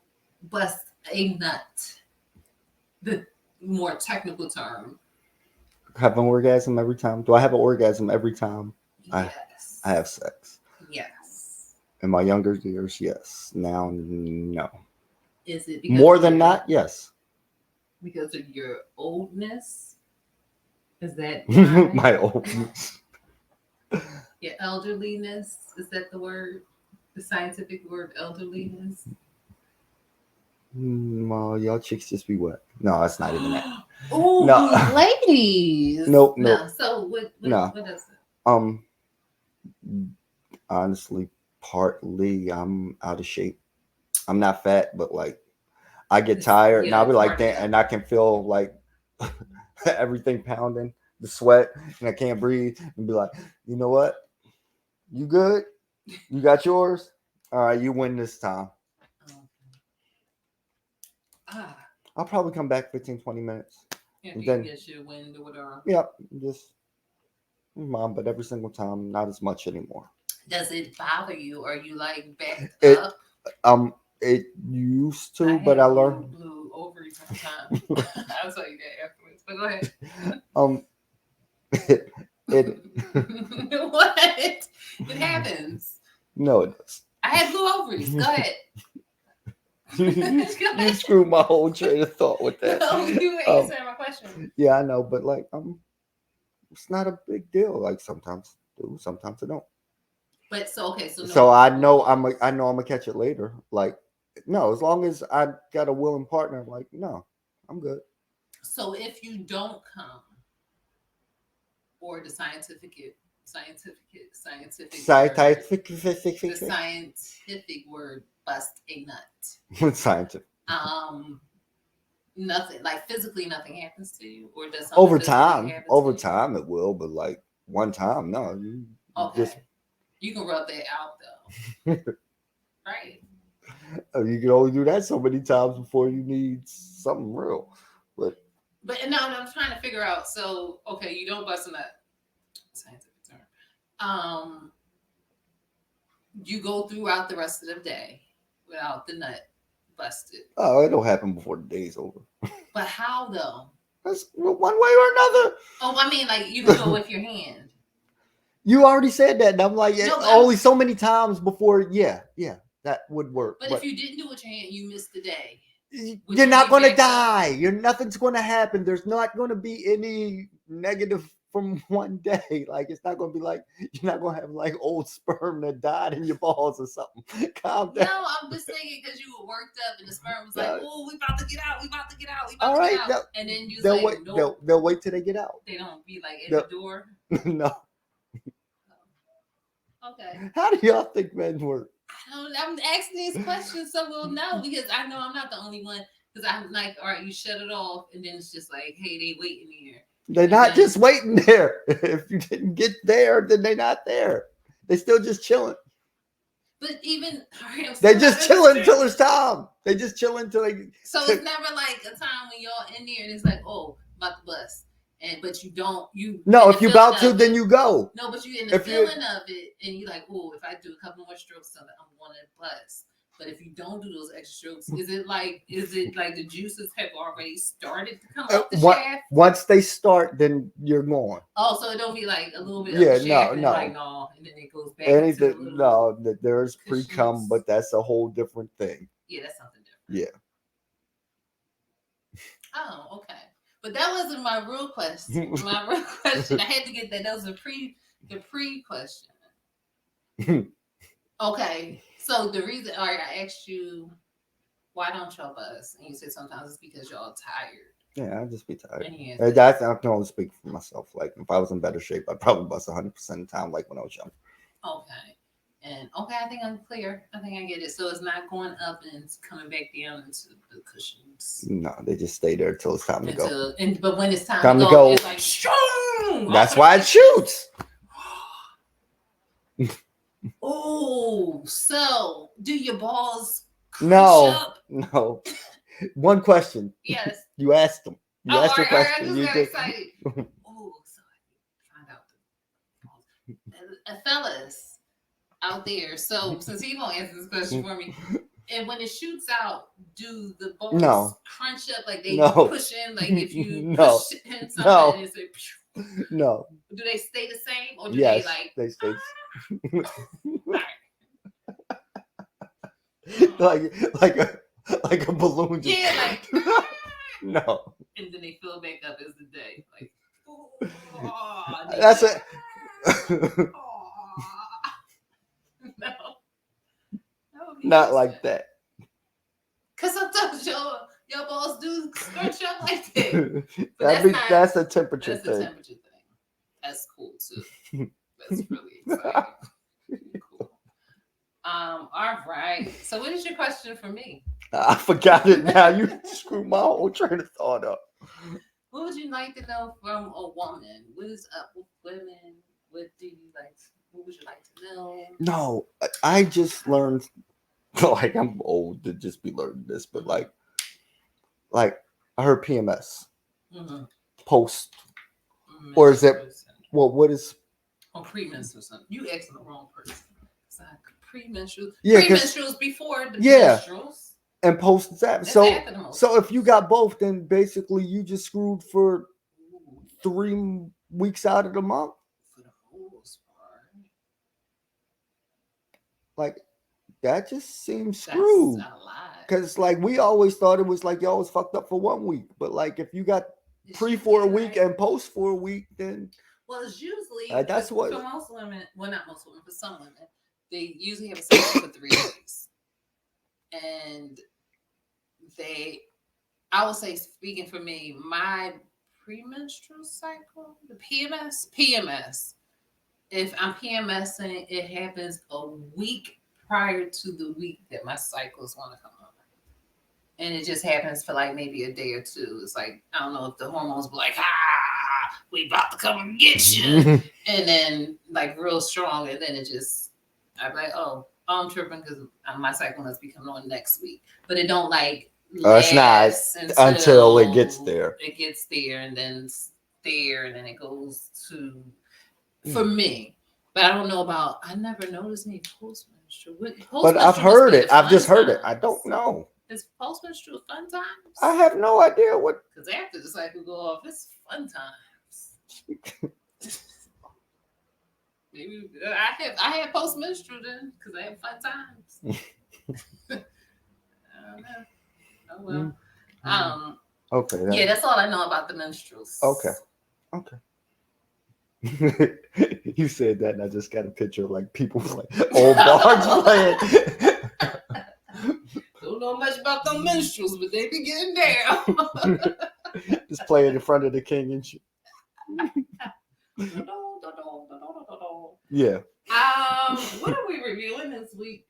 bust a nut? The more technical term. Have an orgasm every time? Do I have an orgasm every time yes. I have sex? Yes. In my younger years, yes. Now, no. Is it more than not? Yes. Because of your oldness? Is that my oldness? Your elderliness? Is that the word? The scientific word, elderliness? Well, y'all chicks just be wet. No, that's not even that. Oh, no. Ladies. Nope. No. So what is it? Honestly, partly I'm out of shape. I'm not fat, but like I get tired and I'll be like that, and I can feel like everything pounding, the sweat, and I can't breathe, and be like, you know what? You good? You got yours? All right, you win this time. I'll probably come back 15, 20 minutes. Yeah, and then get your wind or whatever. Yep, just mom, but every single time, not as much anymore. Does it bother you? Are you like backed up? It used to, I but I learned. blue ovaries one time. I'll tell you that afterwards. But go ahead. It What? It happens. no, it does. I had blue ovaries. Go ahead. You screwed my whole train of thought with that. No, you answered my question. Yeah, I know, but like, it's not a big deal. Like sometimes I do, sometimes I don't. But so okay, so no. So I know I'm gonna catch it later. Like, no, as long as I got a willing partner, I'm like, no, I'm good. So if you don't come, or the scientific word bust a nut. Scientific. Nothing, like physically nothing happens to you, or does something over time time it will, but like one time, no. Okay. You can rub that out though. Right. You can only do that so many times before you need something real. But no, I'm trying to figure out. So okay, you don't bust a nut. Scientific term. You go throughout the rest of the day without the nut busted. Oh, it'll happen before the day's over. But how though? That's one way or another. Oh, I mean, like you can go with your hand. You already said that, and I'm like, no, only so many times before. Yeah, that would work. But if you didn't do it with your hand, you missed the day. You're not going to die. Nothing's going to happen. There's not going to be any negative from one day. Like, it's not going to be like, you're not going to have like old sperm that died in your balls or something. Calm down. No, I'm just thinking because you were worked up and the sperm was like, oh, we about to get out. All right. Get out. And then you they'll like, wait, nope. They'll wait till they get out. They don't be like at the door. No. Okay. How do y'all think men work? I'm asking these questions so we'll know, because I know I'm not the only one. Because I'm like, all right, you shut it off, and then it's just like, hey, they waiting here. They're not just waiting there. If you didn't get there, then they're not there. They still just chilling. But even they just chilling until it's time. They just chilling until they. So it's never like a time when y'all in there and it's like, oh, about to bust. But you don't, no, if you about to, then you go. No, but you in the feeling of it, and you like, oh, if I do a couple more strokes, I'm gonna bust. But if you don't do those extra strokes, is it like the juices have already started to come up the shaft? Once they start, then you're going. Oh, so it don't be like a little bit of the shaft and like no, and then it goes back. No, there's pre-cum, but that's a whole different thing. Yeah, that's something different. Yeah. Oh, okay. But that wasn't my real question. My real question, I had to get that. That was the pre question. Okay, so the reason, all right, I asked you, why don't y'all bust? And you said sometimes it's because y'all tired. Yeah, I'd just be tired. I can only speak for myself. Like, if I was in better shape, I'd probably bust 100% of the time, like when I was young. Okay. And okay, I think I'm clear. I think I get it. So it's not going up and it's coming back down into the cushions. No, they just stay there until it's time to go. But when it's time to go, it's like strong. That's why it shoots. Oh, so do your balls? No. One question. Yes. You asked them. You asked your question. I just got excited. Oh, so I find out. Fellas out there. So since he won't answer this question for me, and when it shoots out, do the balls crunch up like they push in? Like if you push in something, is it? No. Do they stay the same, or do they like? They stay. Right. like a balloon. Yeah, like no. And then they fill back up as the day. Like that's it. No. Not like that. Cause sometimes your balls do scrunch up like that. That's a temperature thing. That's a temperature thing. That's cool too. That's really exciting. Cool. All right. So what is your question for me? I forgot it now. You screwed my whole train of thought up. What would you like to know from a woman? What is up with women? What do you like? What would you like to know? No, I just learned. Like, I'm old to just be learning this, but like I heard PMS, post, or is it? Well, what is? Premenstrual or something. You asking the wrong person. Premenstruals. Yeah, premenstruals before the menstruals. And post that. So if you got both, then basically you just screwed for 3 weeks out of the month. For the most part. Like, that just seems screwed. That's a lot. Because, like, we always thought it was like y'all was fucked up for 1 week. But, like, if you got pre for a week and post for a week, then. Well, it's usually. That's what. For most women, well, not most women, for some women, they usually have a cycle for 3 days. And I would say, speaking for me, my premenstrual cycle, the PMS. If I'm PMSing, it happens a week prior to the week that my cycles want to come on. And it just happens for like maybe a day or two. It's like, I don't know if the hormones be like, we about to come and get you. And then like real strong. And then it just, I'm like, oh, I'm tripping because my cycle must be coming on next week. But it don't like it's not until it gets there. It gets there and then it's there and then it goes to, for me. But I don't know about, I never noticed any post-menstrual. But I've heard it. I've just heard it. I don't know. Is post-menstrual fun times? I have no idea what. Because after the cycle go off, it's fun times. Maybe I have post-menstrual then because I have fun times. I don't know. Oh well. Okay. Yeah, that's all I know about the menstruals. Okay. You said that, and I just got a picture of like people playing old bars playing. Don't know much about the menstruals, but they be getting down. Just playing in front of the king and shit. Yeah. What are we reviewing this week?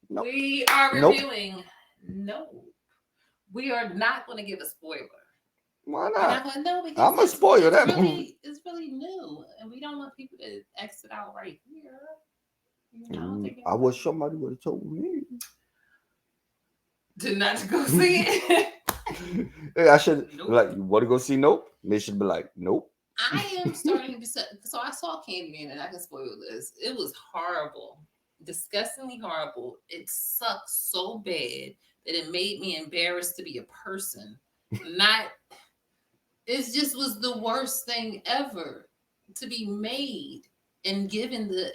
Nope. We are reviewing. Nope. We are not going to give a spoiler. Why not? Because I'm gonna spoil that movie. It's really new, and we don't want people to exit out right here. I wish somebody would have told me. To not to go see it. I should like. You want to go see Nope? They should be like, Nope. I am starting to be so I saw Candyman, and I can spoil this. It was horrible, disgustingly horrible. It sucked so bad that it made me embarrassed to be a person. It just was the worst thing ever to be made and given the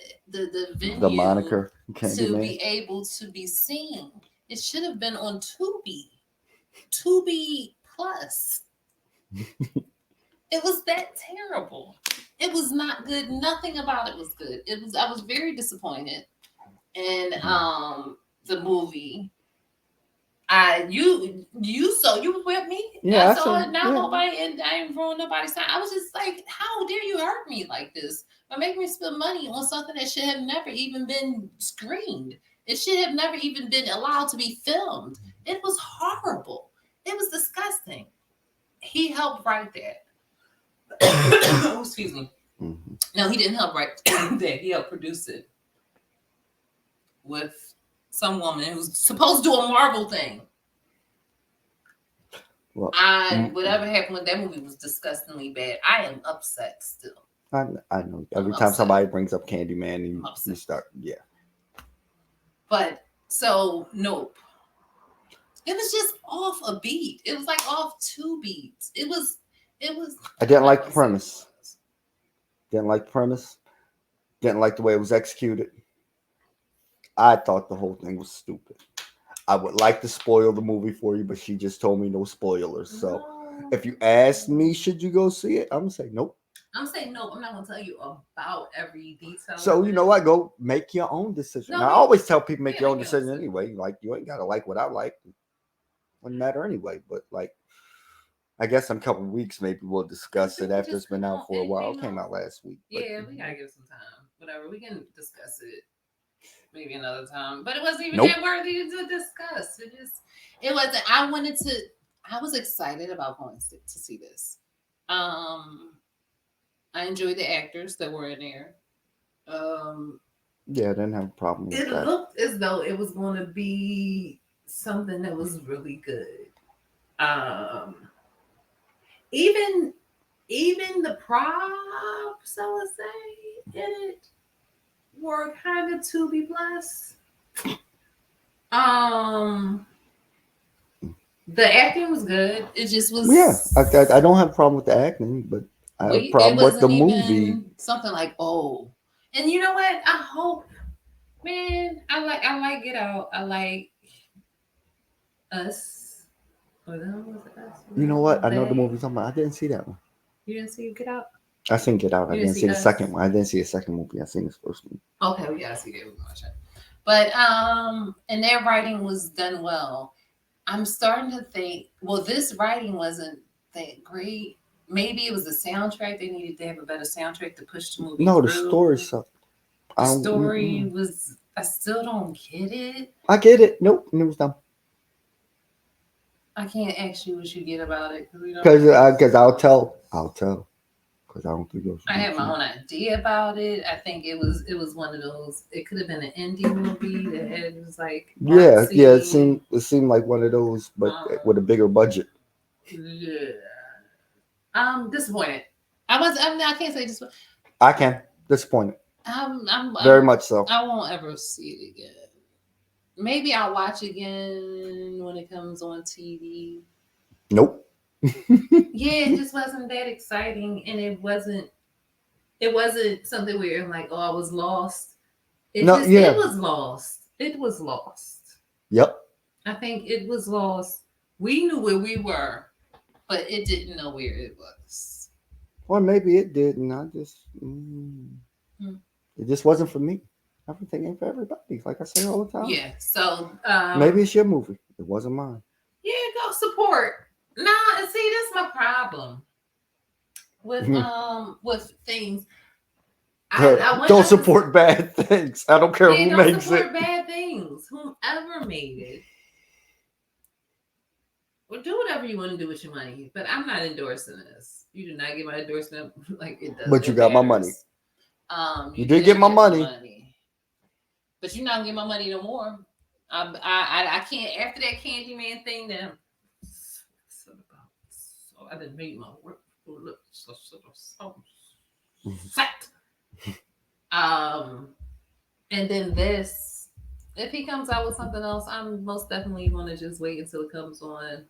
venue, the moniker to be able to be seen. It should have been on Tubi Plus. It was that terrible. It was not good. Nothing about it was good. I was very disappointed in the movie. You was with me. Yeah, I saw it. Not nobody, and I didn't ruin nobody's time. I was just like, how dare you hurt me like this? Or make me spend money on something that should have never even been screened. It should have never even been allowed to be filmed. It was horrible. It was disgusting. He helped write that. Oh, excuse me. Mm-hmm. No, he didn't help write that. He helped produce it with some woman who's supposed to do a Marvel thing. Well, whatever happened with that movie was disgustingly bad. I am upset still. I know. Every time somebody brings up Candyman, you start, yeah. But so Nope. It was just off a beat. It was like off 2 beats. It was. I didn't like the premise. Didn't like the premise. Didn't like the way it was executed. I thought the whole thing was stupid. I would like to spoil the movie for you, but she just told me no spoilers. So if you ask me, should you go see it? I'm going to say nope. I'm saying nope. I'm not going to tell you about every detail. So you know what? Go make your own decision. Now, I always tell people make your own decision anyway. Like, you ain't got to like what I like. Wouldn't matter anyway. But like, I guess in a couple of weeks, maybe we'll discuss it after it's been out for a while. It came out last week. Yeah, we got to give some time. Whatever. We can discuss it. Maybe another time, but it wasn't even that worthy to discuss. It wasn't. I was excited about going to see this. I enjoyed the actors that were in there. Yeah, I didn't have a problem with that. It looked as though it was going to be something that was really good. Even the props, I would say, in it were kind of to be blessed. The acting was good. It just was. Yeah, I don't have a problem with the acting, but I have a problem with the movie. Something like, oh, and you know what? I hope, man. I like Get Out. I like Us. Or was it Us? You know what? I know the movie talking about. I didn't see that one. You didn't see Get Out? I seen Get Out. I didn't see the second one. I didn't see the second movie. I seen this first one. Okay, we gotta see that. But and their writing was done well. I'm starting to think, well, this writing wasn't that great. Maybe it was the soundtrack. They needed to have a better soundtrack to push the movie. No, through. The story sucked. The story was. I still don't get it. I get it. Nope, it was dumb. I can't ask you what you get about it because I'll tell. Because I don't think I have my own idea about it. I think it was one of those. It could have been an indie movie that had was like yeah. It seemed like one of those, but with a bigger budget. Yeah. I'm disappointed. I can't say disappointed. I can disappointed. I'm very much so. I won't ever see it again. Maybe I'll watch again when it comes on TV. Nope. Yeah, it just wasn't that exciting, and it wasn't something where I'm like, oh, I was lost. It was lost. It was lost. Yep. I think it was lost. We knew where we were, but it didn't know where it was. Or maybe it did, and I just it just wasn't for me. Everything ain't for everybody, like I say all the time. Yeah. So maybe it's your movie. It wasn't mine. Yeah, go support. Nah, see, that's my problem with things. I don't support bad things. I don't care who makes it. Don't support bad things. Whomever made it. Well, do whatever you want to do with your money, but I'm not endorsing this. You do not get my endorsement like it does. But you got my money. You did get my money. But you're not gonna get my money no more. I can't after that Candyman thing. Then I didn't make my work look so fat. And then this, if he comes out with something else, I'm most definitely going to just wait until it comes on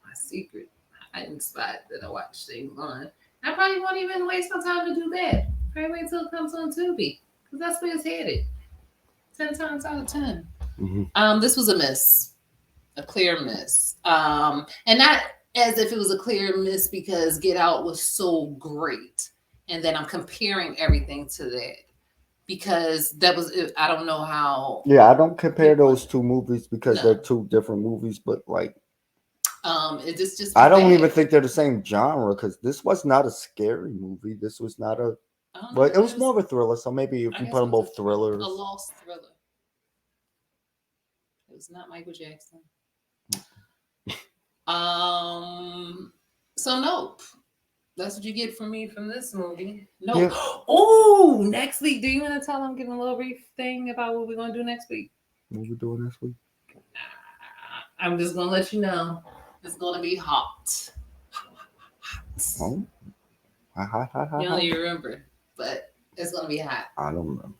my secret hiding spot that I watch things on. I probably won't even waste my time to do that. Probably wait until it comes on Tubi, because that's where it's headed. 10 times out of 10. Mm-hmm. This was a miss, a clear miss, and not as if it was a clear miss because Get Out was so great, and then I'm comparing everything to that because that was, I don't know how. Yeah, I don't compare those two movies because they're two different movies, but like, it just I don't even think they're the same genre because this was not a scary movie. This was not a. But it was more of a thriller, so maybe if you put them both thrillers. A lost thriller. It was not Michael Jackson. So nope. That's what you get from me from this movie. Nope. Yeah. Oh, next week. Do you want to tell them, give them a little brief thing about what we're going to do next week? What we doing next week? I'm just going to let you know. It's going to be hot. Oh. Hot. You don't even remember. But it's going to be hot. I don't remember.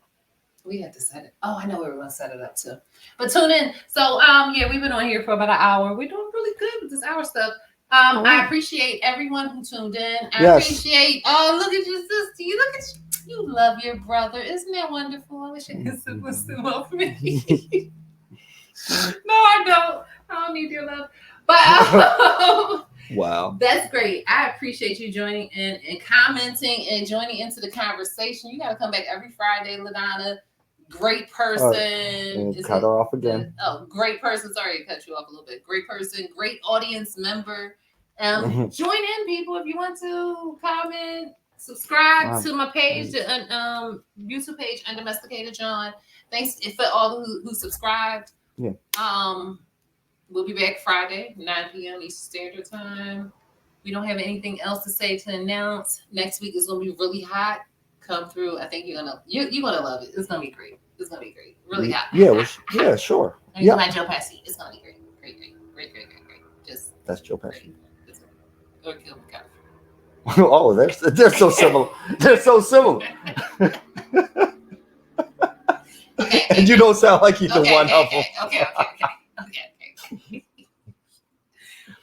We had to set it. Oh, I know where we're going to set it up too. But tune in. So, yeah, we've been on here for about an hour. We're doing really good with this hour stuff. I appreciate everyone who tuned in. I appreciate. Oh, look at your sister. You look at you. You love your brother. Isn't that wonderful? I wish I could sit Bustin love me. No, I don't. I don't need your love. But wow, that's great. I appreciate you joining in and commenting and joining into the conversation. You got to come back every Friday, LaDonna. Great person. Cut her off again. Great person. Sorry to cut you off a little bit. Great person. Great audience member. Join in, people, if you want to comment. Subscribe to my page, the YouTube page, Undomesticated John. Thanks for all who subscribed. Yeah. We'll be back Friday, 9 p.m. Eastern Standard Time. We don't have anything else to say to announce. Next week is going to be really hot. Come through. I think you're gonna love it. It's gonna be great. It's gonna be great. Really hot. Yeah, sure. Yeah. My Joe Pesci. It's gonna be great. Great. Just that's Joe Pesci. Or Kill McCaffrey. Oh, they're so similar. They're so similar. Okay. And you don't sound like either one of them. Okay.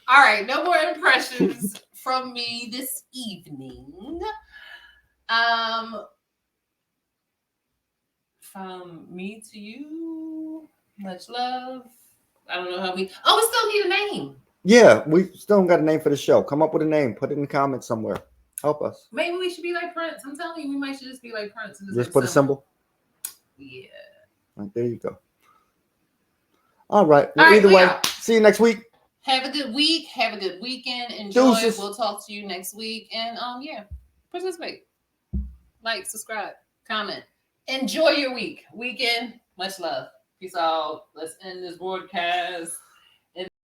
All right, no more impressions from me this evening. From me to you, much love. I don't know how we still need a name. Yeah, we still don't got a name for the show. Come up with a name. Put it in the comments somewhere. Help us. Maybe we should be like Prince. I'm telling you, we might should just be like Prince. And just put a symbol. Yeah. Right, there you go. All right. Well, either way, see you next week. Have a good week. Have a good weekend. Enjoy. Deuces. We'll talk to you next week. And participate. Like, subscribe, comment. Enjoy your weekend. Much love. Peace out. Let's end this broadcast.